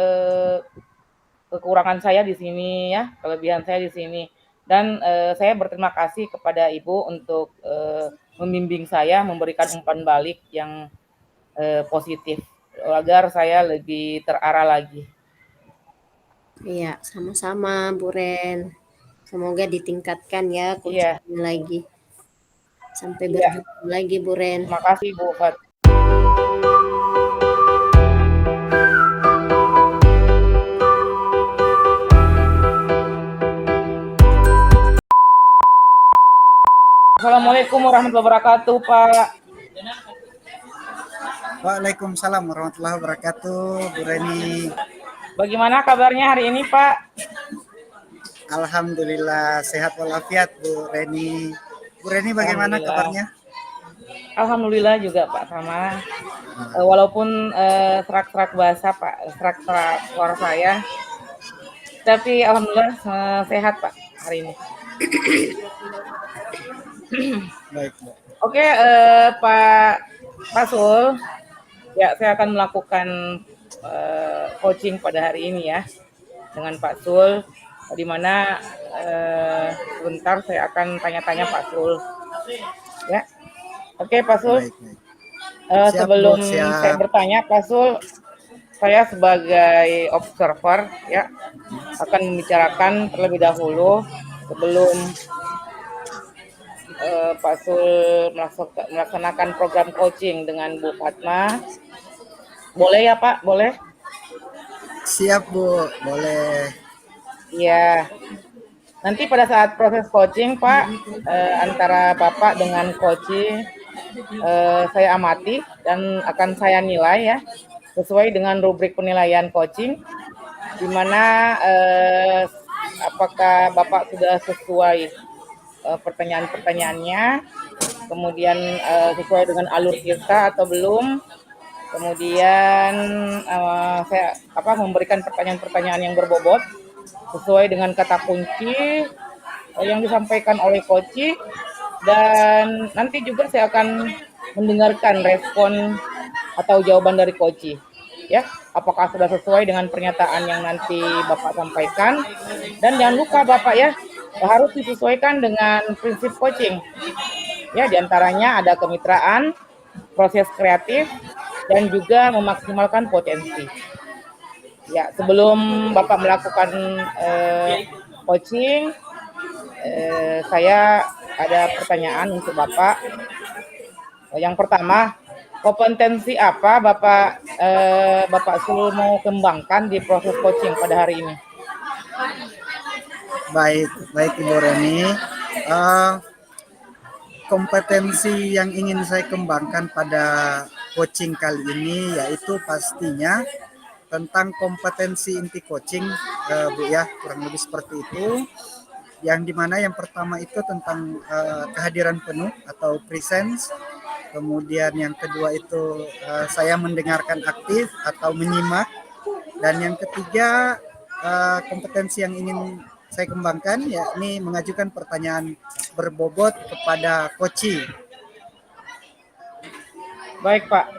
kekurangan saya di sini ya, kelebihan saya di sini. Dan saya berterima kasih kepada Ibu untuk membimbing saya, memberikan umpan balik yang positif agar saya lebih terarah lagi. Iya, sama-sama Bu Ren. Semoga ditingkatkan ya Iya, coaching lagi. Sampai iya. berjumpa lagi Bu Ren. Terima kasih Bu Fat. Assalamualaikum warahmatullahi wabarakatuh, Pak. Waalaikumsalam warahmatullahi wabarakatuh, Bu Reni. Bagaimana kabarnya hari ini, Pak? Alhamdulillah sehat walafiat, Bu Reni. Bu Reni bagaimana kabarnya? Alhamdulillah juga, Pak, sama. Walaupun serak-serak basah, Pak, serak-serak suara saya, tapi alhamdulillah sehat, Pak, hari ini. Baik, Bu. Oke, Pak Sul, ya saya akan melakukan coaching pada hari ini ya dengan Pak Sul, di mana sebentar saya akan tanya-tanya Pak Sul. Ya, oke Pak Sul. Baik, baik. Siap, Sebelum Bu, siap. saya bertanya, Pak Sul, saya sebagai observer ya akan membicarakan terlebih dahulu sebelum Pak Sul melaksanakan program coaching dengan Bu Fatma. Boleh ya Pak? Boleh? Siap, Bu. Boleh. Iya. Nanti pada saat proses coaching Pak, antara Bapak dengan coaching, saya amati dan akan saya nilai ya sesuai dengan rubrik penilaian coaching, di mana apakah Bapak sudah sesuai pertanyaan-pertanyaannya, kemudian sesuai dengan alur tirta atau belum, kemudian saya memberikan pertanyaan-pertanyaan yang berbobot sesuai dengan kata kunci yang disampaikan oleh coach, dan nanti juga saya akan mendengarkan respon atau jawaban dari coach ya, apakah sudah sesuai dengan pernyataan yang nanti Bapak sampaikan. Dan jangan lupa Bapak ya, harus disesuaikan dengan prinsip coaching ya, diantaranya ada kemitraan, proses kreatif, dan juga memaksimalkan potensi. Ya, sebelum Bapak melakukan coaching, saya ada pertanyaan untuk Bapak. Yang pertama, kompetensi apa Bapak Sul mau kembangkan di proses coaching pada hari ini? Baik, baik Ibu Reni. Kompetensi yang ingin saya kembangkan pada coaching kali ini yaitu pastinya tentang kompetensi inti coaching, Bu ya, kurang lebih seperti itu. Yang dimana yang pertama itu tentang kehadiran penuh atau presence. Kemudian yang kedua itu saya mendengarkan aktif atau menyimak. Dan yang ketiga kompetensi yang ingin saya kembangkan yakni mengajukan pertanyaan berbobot kepada coach. Baik, Pak.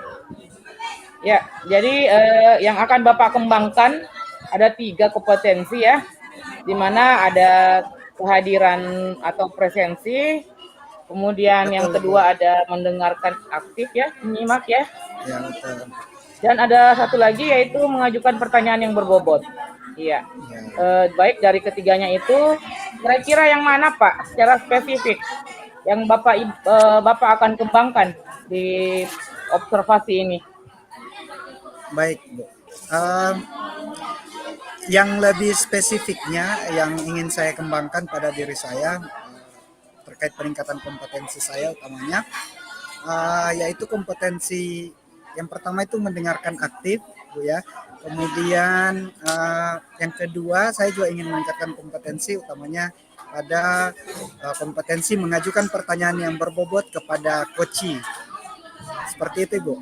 Ya, jadi yang akan Bapak kembangkan ada 3 kompetensi ya, di mana ada kehadiran atau presensi, kemudian yang Betul, kedua ada mendengarkan aktif ya, menyimak ya, ya betul. dan ada satu lagi yaitu mengajukan pertanyaan yang berbobot. Iya. Ya. Baik dari ketiganya itu, kira-kira yang mana Pak secara spesifik yang Bapak akan kembangkan di observasi ini? Baik, Bu. Yang lebih spesifiknya yang ingin saya kembangkan pada diri saya terkait peningkatan kompetensi saya utamanya yaitu kompetensi yang pertama itu mendengarkan aktif, Bu ya. Kemudian yang kedua saya juga ingin meningkatkan kompetensi utamanya pada kompetensi mengajukan pertanyaan yang berbobot kepada coach. Seperti itu, Bu.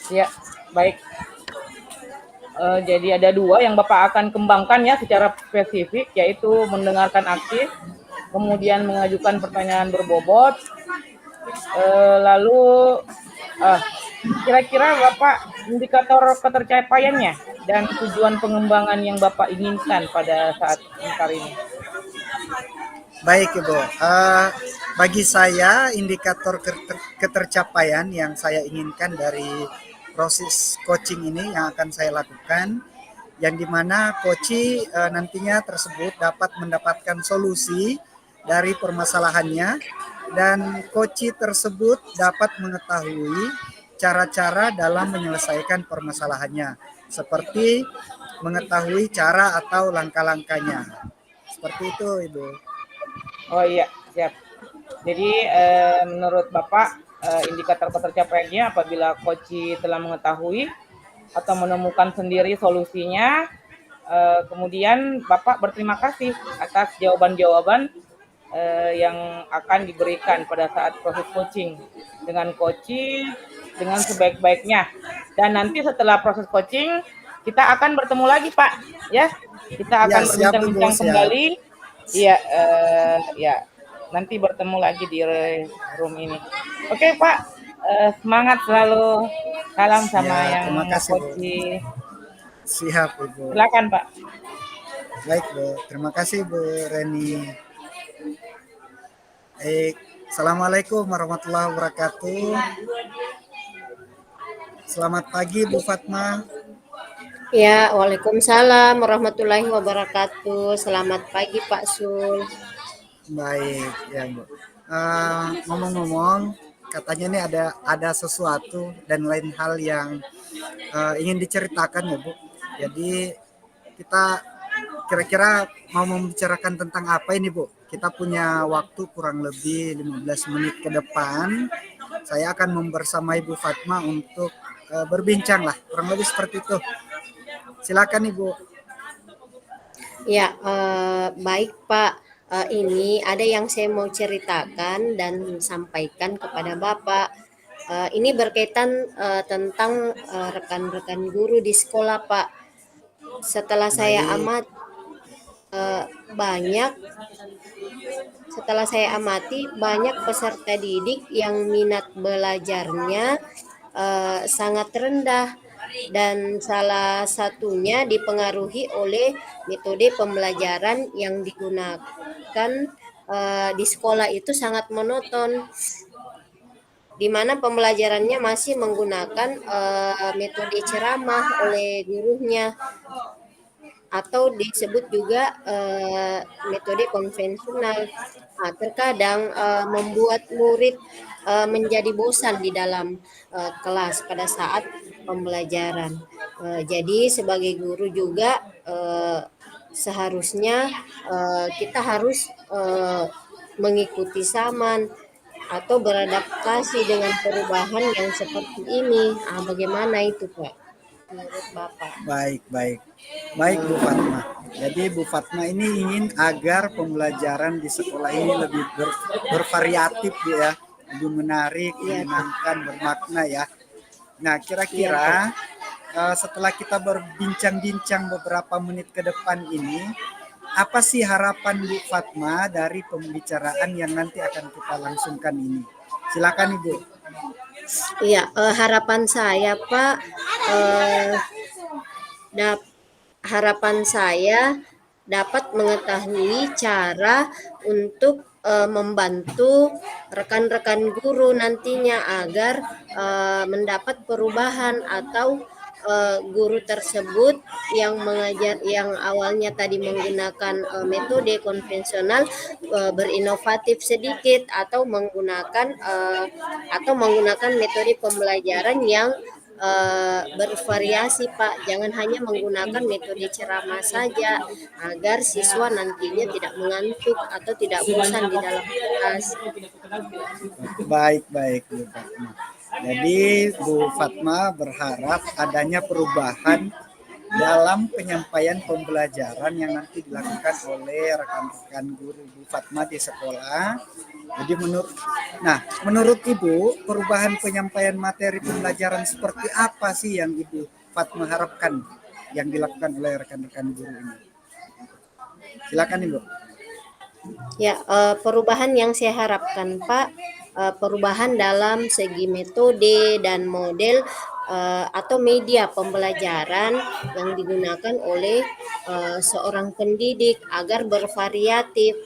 Ya, baik. Jadi ada 2 yang Bapak akan kembangkan ya secara spesifik, yaitu mendengarkan aktif, kemudian mengajukan pertanyaan berbobot. Lalu kira-kira Bapak indikator ketercapaiannya dan tujuan pengembangan yang Bapak inginkan pada saat ini. Baik, Ibu. Bagi saya indikator ketercapaian yang saya inginkan dari proses coaching ini yang akan saya lakukan, yang dimana coach nantinya tersebut dapat mendapatkan solusi dari permasalahannya dan coach tersebut dapat mengetahui cara-cara dalam menyelesaikan permasalahannya, seperti mengetahui cara atau langkah-langkahnya. Seperti itu, Ibu. Oh iya, siap. Jadi menurut Bapak indikator ketercapaiannya apabila coach telah mengetahui atau menemukan sendiri solusinya, kemudian Bapak berterima kasih atas jawaban-jawaban yang akan diberikan pada saat proses coaching dengan coach dengan sebaik-baiknya. Dan nanti setelah proses coaching kita akan bertemu lagi Pak, ya. Kita akan berbincang-bincang kembali. Iya, ya. Nanti bertemu lagi di room ini. Oke Pak, semangat selalu. Salam sama Ya, yang coach. Siap, Ibu. Silakan Pak. Baik, Bu. Terima kasih, Bu Reni. Assalamualaikum warahmatullahi wabarakatuh. Selamat pagi, Bu Fatma. Ya, waalaikumsalam warahmatullahi wabarakatuh. Selamat pagi, Pak Sul. Baik, ya Bu. Ngomong-ngomong, katanya ini ada sesuatu dan lain hal yang ingin diceritakan ya Bu. Jadi kita kira-kira mau membicarakan tentang apa ini Bu? Kita punya waktu kurang lebih 15 menit ke depan. Saya akan membersamai Bu Fatma untuk berbincang lah, kurang lebih seperti itu. Silakan Ibu. Ya, baik Pak. Ini ada yang saya mau ceritakan dan sampaikan kepada Bapak. Ini berkaitan tentang rekan-rekan guru di sekolah Pak. Setelah saya amati banyak peserta didik yang minat belajarnya sangat rendah dan salah satunya dipengaruhi oleh metode pembelajaran yang digunakan di sekolah itu sangat monoton, di mana pembelajarannya masih menggunakan metode ceramah oleh gurunya atau disebut juga metode konvensional. Nah, terkadang membuat murid menjadi bosan di dalam kelas pada saat pembelajaran. Jadi sebagai guru juga seharusnya kita harus mengikuti zaman atau beradaptasi dengan perubahan yang seperti ini. Bagaimana itu Pak menurut Bapak? Baik Bu Fatma. Jadi Bu Fatma ini ingin agar pembelajaran di sekolah ini lebih bervariatif ya, lebih menarik, Iya, menyenangkan, bermakna ya. Nah, kira-kira setelah kita berbincang-bincang beberapa menit ke depan ini, apa sih harapan Bu Fatma dari pembicaraan yang nanti akan kita langsungkan ini? Silakan Ibu. iya, harapan saya Pak, eh, harapan saya dapat mengetahui cara untuk membantu rekan-rekan guru nantinya agar mendapat perubahan atau guru tersebut yang mengajar yang awalnya tadi menggunakan metode konvensional berinovatif sedikit atau menggunakan metode pembelajaran yang bervariasi Pak, jangan hanya menggunakan metode ceramah saja agar siswa nantinya tidak mengantuk atau tidak bosan di dalam kelas. Baik, baik Bu Fatma. Jadi Bu Fatma berharap adanya perubahan dalam penyampaian pembelajaran yang nanti dilakukan oleh rekan-rekan guru Bu Fatma di sekolah. Jadi menurut Ibu, perubahan penyampaian materi pembelajaran seperti apa sih yang Ibu Fatma harapkan yang dilakukan oleh rekan-rekan guru ini? Silakan Ibu. Ya, perubahan yang saya harapkan Pak, perubahan dalam segi metode dan model atau media pembelajaran yang digunakan oleh seorang pendidik agar bervariatif.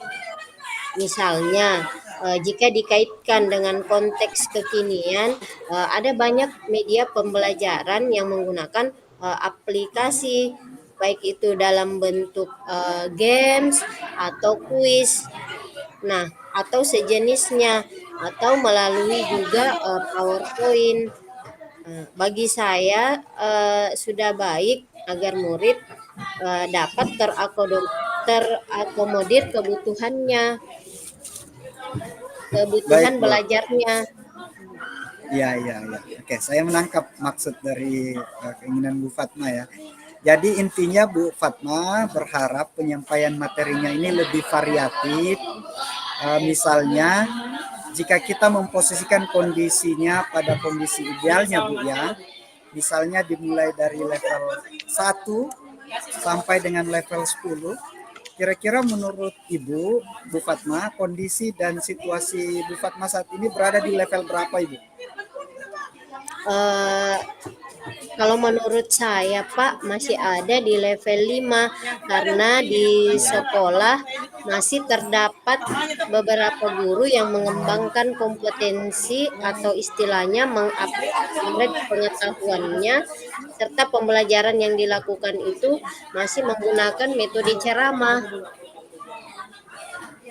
Misalnya, jika dikaitkan dengan konteks kekinian, ada banyak media pembelajaran yang menggunakan aplikasi, baik itu dalam bentuk games atau kuis, nah atau sejenisnya, atau melalui juga PowerPoint. Bagi saya sudah baik agar murid dapat terakomodir kebutuhan Baik, Bu. belajarnya. Ya, ya, ya. Oke, saya menangkap maksud dari keinginan Bu Fatma ya. Jadi intinya Bu Fatma berharap penyampaian materinya ini lebih variatif. Misalnya jika kita memposisikan kondisinya pada kondisi idealnya Bu ya. Misalnya dimulai dari level 1 sampai dengan level 10. Kira-kira menurut Ibu, Bu Fatma, kondisi dan situasi Bu Fatma saat ini berada di level berapa Ibu? Eh, Kalau menurut saya Pak masih ada di level 5 karena di sekolah masih terdapat beberapa guru yang mengembangkan kompetensi atau istilahnya mengupgrade pengetahuannya serta pembelajaran yang dilakukan itu masih menggunakan metode ceramah.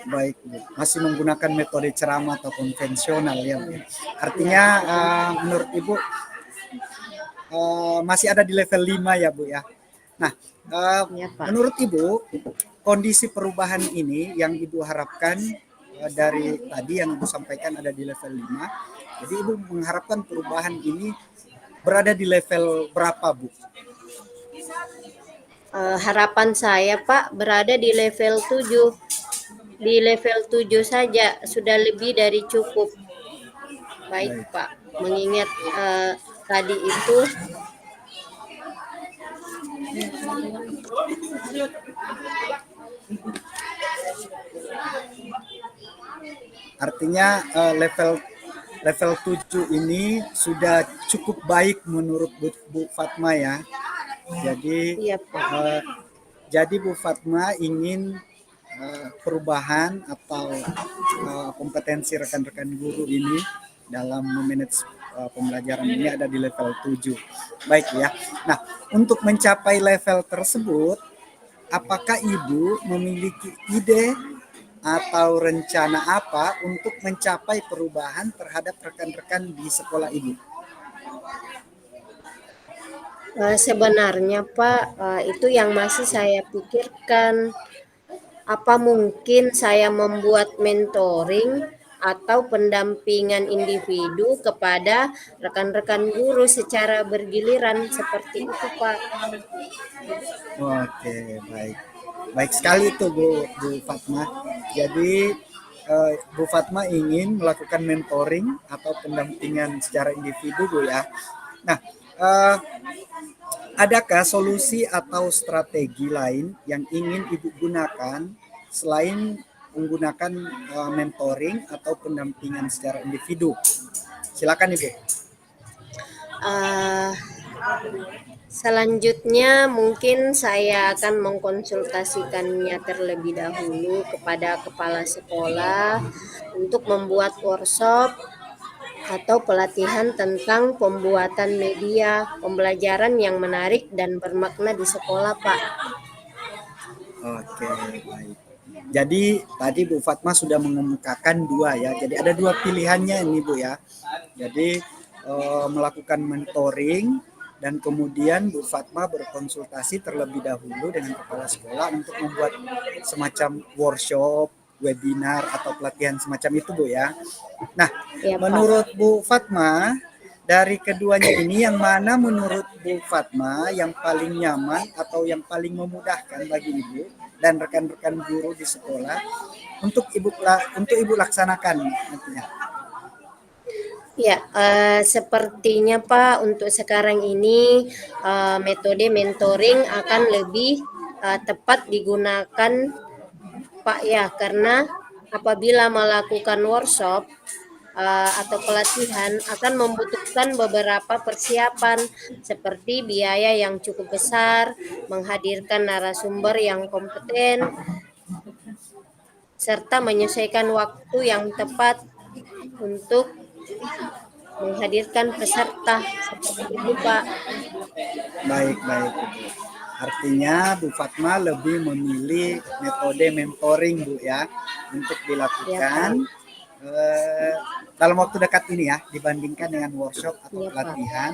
Baik, Bu. Masih menggunakan metode ceramah atau konvensional ya, Bu. Artinya menurut Ibu masih ada di level 5 ya, Bu ya. Nah, Ya, Pak. menurut Ibu kondisi perubahan ini yang Ibu harapkan dari tadi yang Ibu sampaikan ada di level 5. Jadi Ibu mengharapkan perubahan ini berada di level berapa, Bu? Harapan saya Pak berada di level 7. Di level 7 saja sudah lebih dari cukup. Baik Baik. Pak, mengingat tadi itu Artinya level 7 ini sudah cukup baik menurut Bu Fatma ya. Jadi iya Pak. jadi Bu Fatma ingin perubahan atau kompetensi rekan-rekan guru ini dalam memanage pembelajaran ini ada di level 7. Baik ya. Nah, untuk mencapai level tersebut, apakah Ibu memiliki ide atau rencana apa untuk mencapai perubahan terhadap rekan-rekan di sekolah Ibu? Sebenarnya Pak, itu yang masih saya pikirkan. Apa mungkin saya membuat mentoring atau pendampingan individu kepada rekan-rekan guru secara bergiliran seperti itu, Pak? Oke, baik. Baik sekali itu Bu Fatma. Jadi Bu Fatma ingin melakukan mentoring atau pendampingan secara individu Bu ya. Nah, eh, adakah solusi atau strategi lain yang ingin Ibu gunakan selain menggunakan mentoring atau pendampingan secara individu? Silakan Ibu. Eh, Selanjutnya mungkin saya akan mengkonsultasikannya terlebih dahulu kepada kepala sekolah untuk membuat workshop atau pelatihan tentang pembuatan media pembelajaran yang menarik dan bermakna di sekolah, Pak. Oke, baik. Jadi tadi Bu Fatma sudah mengemukakan dua ya. Jadi ada dua pilihannya ini Bu ya. Jadi melakukan mentoring dan kemudian Bu Fatma berkonsultasi terlebih dahulu dengan kepala sekolah untuk membuat semacam workshop, webinar atau pelatihan semacam itu Bu ya. Nah, Ya, Pak. menurut Bu Fatma dari keduanya ini yang mana menurut Bu Fatma yang paling nyaman atau yang paling memudahkan bagi Ibu dan rekan-rekan guru di sekolah untuk Ibu laksanakan nantinya? Ya, sepertinya Pak, untuk sekarang ini metode mentoring akan lebih tepat digunakan Pak ya, karena apabila melakukan workshop atau pelatihan akan membutuhkan beberapa persiapan seperti biaya yang cukup besar, menghadirkan narasumber yang kompeten, serta menyesuaikan waktu yang tepat untuk menghadirkan peserta. Seperti itu, Pak. Baik, baik. Artinya Bu Fatma lebih memilih metode mentoring Bu ya untuk Ya, Pak. dilakukan dalam waktu dekat ini ya dibandingkan dengan workshop atau Ya, Pak. pelatihan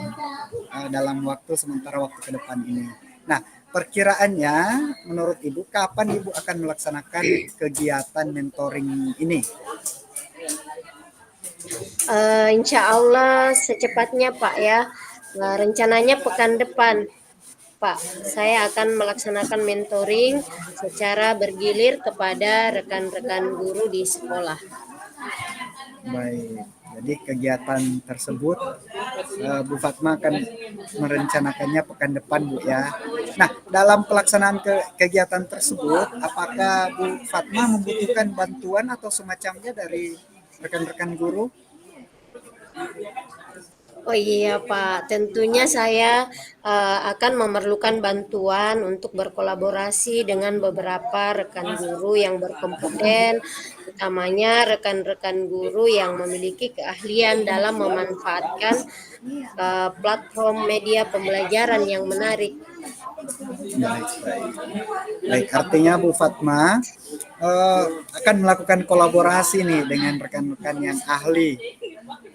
dalam sementara waktu ke depan ini. Nah, perkiraannya menurut Ibu kapan Ibu akan melaksanakan kegiatan mentoring ini? Insya Allah secepatnya Pak ya. Rencananya pekan depan Pak, saya akan melaksanakan mentoring secara bergilir kepada rekan-rekan guru di sekolah. Baik, jadi kegiatan tersebut Bu Fatma akan merencanakannya pekan depan Bu ya. Nah, dalam pelaksanaan kegiatan tersebut, apakah Bu Fatma membutuhkan bantuan atau semacamnya dari rekan-rekan guru? Oh iya Pak, tentunya saya akan memerlukan bantuan untuk berkolaborasi dengan beberapa rekan guru yang berkompeten, utamanya rekan-rekan guru yang memiliki keahlian dalam memanfaatkan platform media pembelajaran yang menarik. Baik, baik. Baik, artinya Bu Fatma akan melakukan kolaborasi nih dengan rekan-rekan yang ahli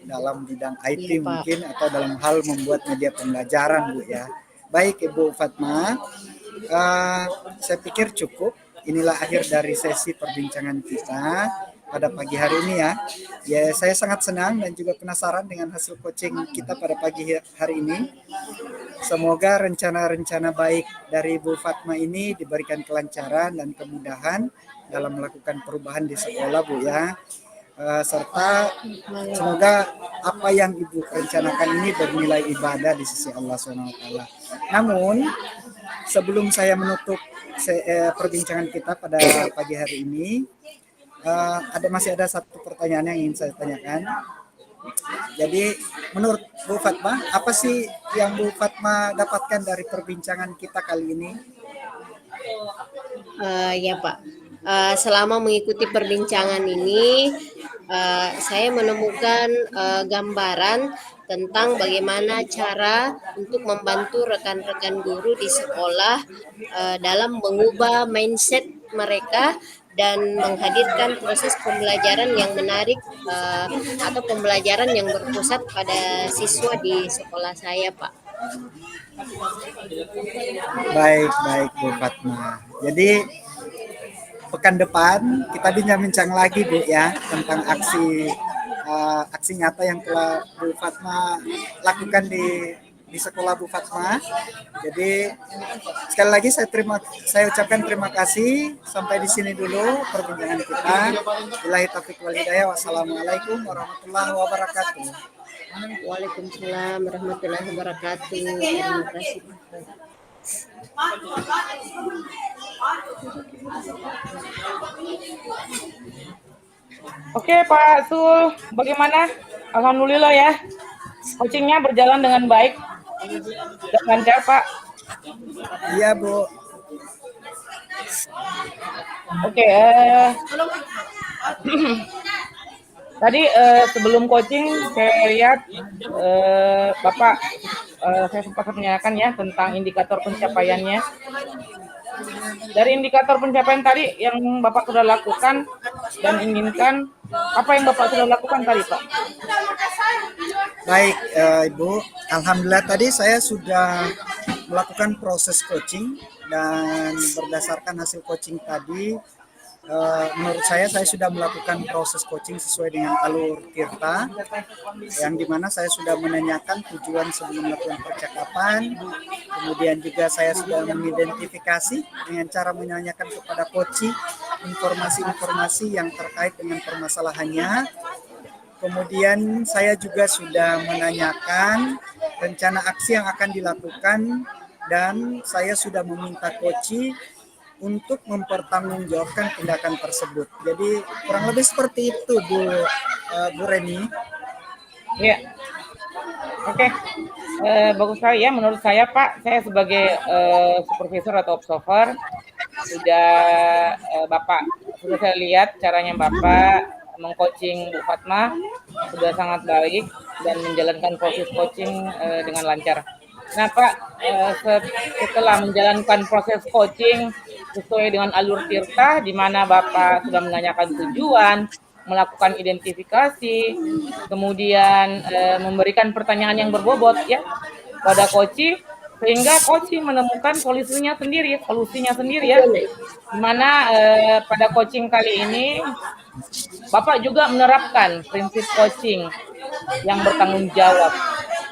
dalam bidang IT Iya Pak. mungkin atau dalam hal membuat media pembelajaran Bu ya. Baik Ibu Fatma, saya pikir cukup. Inilah akhir dari sesi perbincangan kita pada pagi hari ini ya. Ya, saya sangat senang dan juga penasaran dengan hasil coaching kita pada pagi hari ini. Semoga rencana-rencana baik dari Bu Fatma ini diberikan kelancaran dan kemudahan dalam melakukan perubahan di sekolah Bu ya. Serta semoga apa yang Ibu rencanakan ini bernilai ibadah di sisi Allah SWT. Namun sebelum saya menutup perbincangan kita pada pagi hari ini, masih ada satu pertanyaan yang ingin saya tanyakan. Jadi menurut Bu Fatma, apa sih yang Bu Fatma dapatkan dari perbincangan kita kali ini? Ya Pak, selama mengikuti perbincangan ini, saya menemukan gambaran tentang bagaimana cara untuk membantu rekan-rekan guru di sekolah dalam mengubah mindset mereka dan menghadirkan proses pembelajaran yang menarik atau pembelajaran yang berpusat pada siswa di sekolah saya, Pak. Baik, baik Bu Fatma. Jadi pekan depan kita bincang-bincang lagi Bu ya tentang aksi nyata yang telah Bu Fatma lakukan di di sekolah Bu Fatma. Jadi sekali lagi saya ucapkan terima kasih. Sampai di sini dulu perbincangan kita. Billahi taufiq wal hidayah. Wassalamualaikum warahmatullahi wabarakatuh. Waalaikumsalam warahmatullahi wabarakatuh. Terima kasih. Oke Pak Sul, bagaimana? Alhamdulillah ya, coachingnya berjalan dengan baik dan lancar Pak. Iya Bu. Oke, tadi sebelum coaching saya lihat Bapak saya sempat menanyakan ya tentang indikator pencapaiannya. Dari indikator pencapaian tadi yang Bapak sudah lakukan dan inginkan, apa yang Bapak sudah lakukan tadi Pak? Baik Ibu, alhamdulillah tadi saya sudah melakukan proses coaching dan berdasarkan hasil coaching tadi menurut saya sudah melakukan proses coaching sesuai dengan alur Tirta, yang dimana saya sudah menanyakan tujuan sebelum melakukan percakapan, kemudian juga saya sudah mengidentifikasi dengan cara menanyakan kepada coach informasi-informasi yang terkait dengan permasalahannya. Kemudian saya juga sudah menanyakan rencana aksi yang akan dilakukan dan saya sudah meminta coach untuk mempertanggungjawabkan tindakan tersebut. Jadi kurang lebih seperti itu Bu Reni. Ya, oke. Bagus sekali ya menurut saya Pak. Saya sebagai supervisor atau observer sudah Bapak sudah saya lihat caranya Bapak mengcoaching Bu Fatma sudah sangat baik dan menjalankan proses coaching dengan lancar. Nah Pak, setelah menjalankan proses coaching sesuai dengan alur Tirta, di mana Bapak sudah menanyakan tujuan, melakukan identifikasi, kemudian memberikan pertanyaan yang berbobot ya pada coach, sehingga coach menemukan solusinya sendiri ya, di mana pada coaching kali ini Bapak juga menerapkan prinsip coaching yang bertanggung jawab.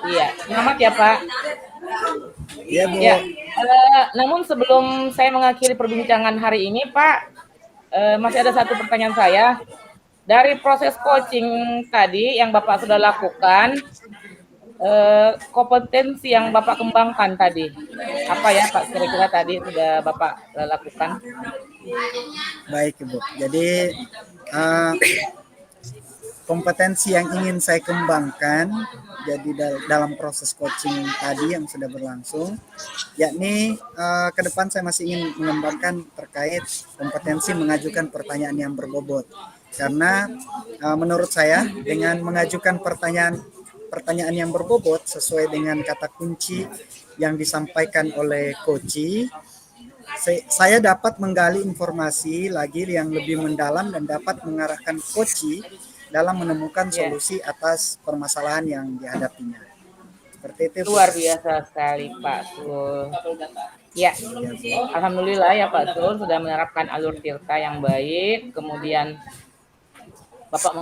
Iya, selamat ya Pak. Iya Bu. Ya, namun sebelum saya mengakhiri perbincangan hari ini Pak, masih ada satu pertanyaan saya. Dari proses coaching tadi yang Bapak sudah lakukan, kompetensi yang Bapak kembangkan tadi, apa ya Pak kira-kira tadi sudah Bapak lakukan? Baik Ibu. Jadi kompetensi yang ingin saya kembangkan jadi dalam proses coaching tadi yang sudah berlangsung, yakni ke depan saya masih ingin mengembangkan terkait kompetensi mengajukan pertanyaan yang berbobot. Karena menurut saya dengan mengajukan pertanyaan yang berbobot sesuai dengan kata kunci yang disampaikan oleh coach, saya dapat menggali informasi lagi yang lebih mendalam dan dapat mengarahkan coach dalam menemukan solusi atas permasalahan yang dihadapinya. Seperti itu. Luar biasa sekali Pak Sul. Ya, alhamdulillah ya Pak Sul sudah menerapkan alur Tirta yang baik. Kemudian Bapak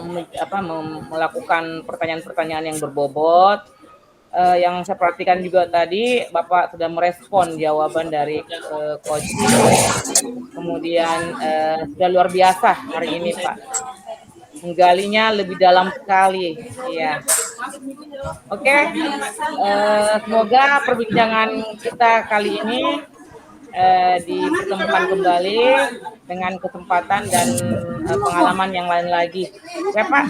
melakukan pertanyaan-pertanyaan yang berbobot. Yang saya perhatikan juga tadi Bapak sudah merespon jawaban dari coach. Kemudian sudah luar biasa hari ini Pak. Menggalinya lebih dalam sekali, ya. Oke, semoga perbincangan kita kali ini dipertemukan kembali dengan kesempatan dan pengalaman yang lain lagi, ya Pak.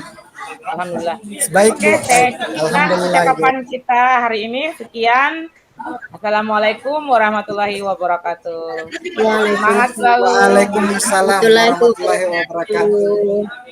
Alhamdulillah. Baik, oke, percakapan kita hari ini sekian. Assalamualaikum warahmatullahi wabarakatuh. Semangat selalu. Waalaikumsalam warahmatullahi wabarakatuh.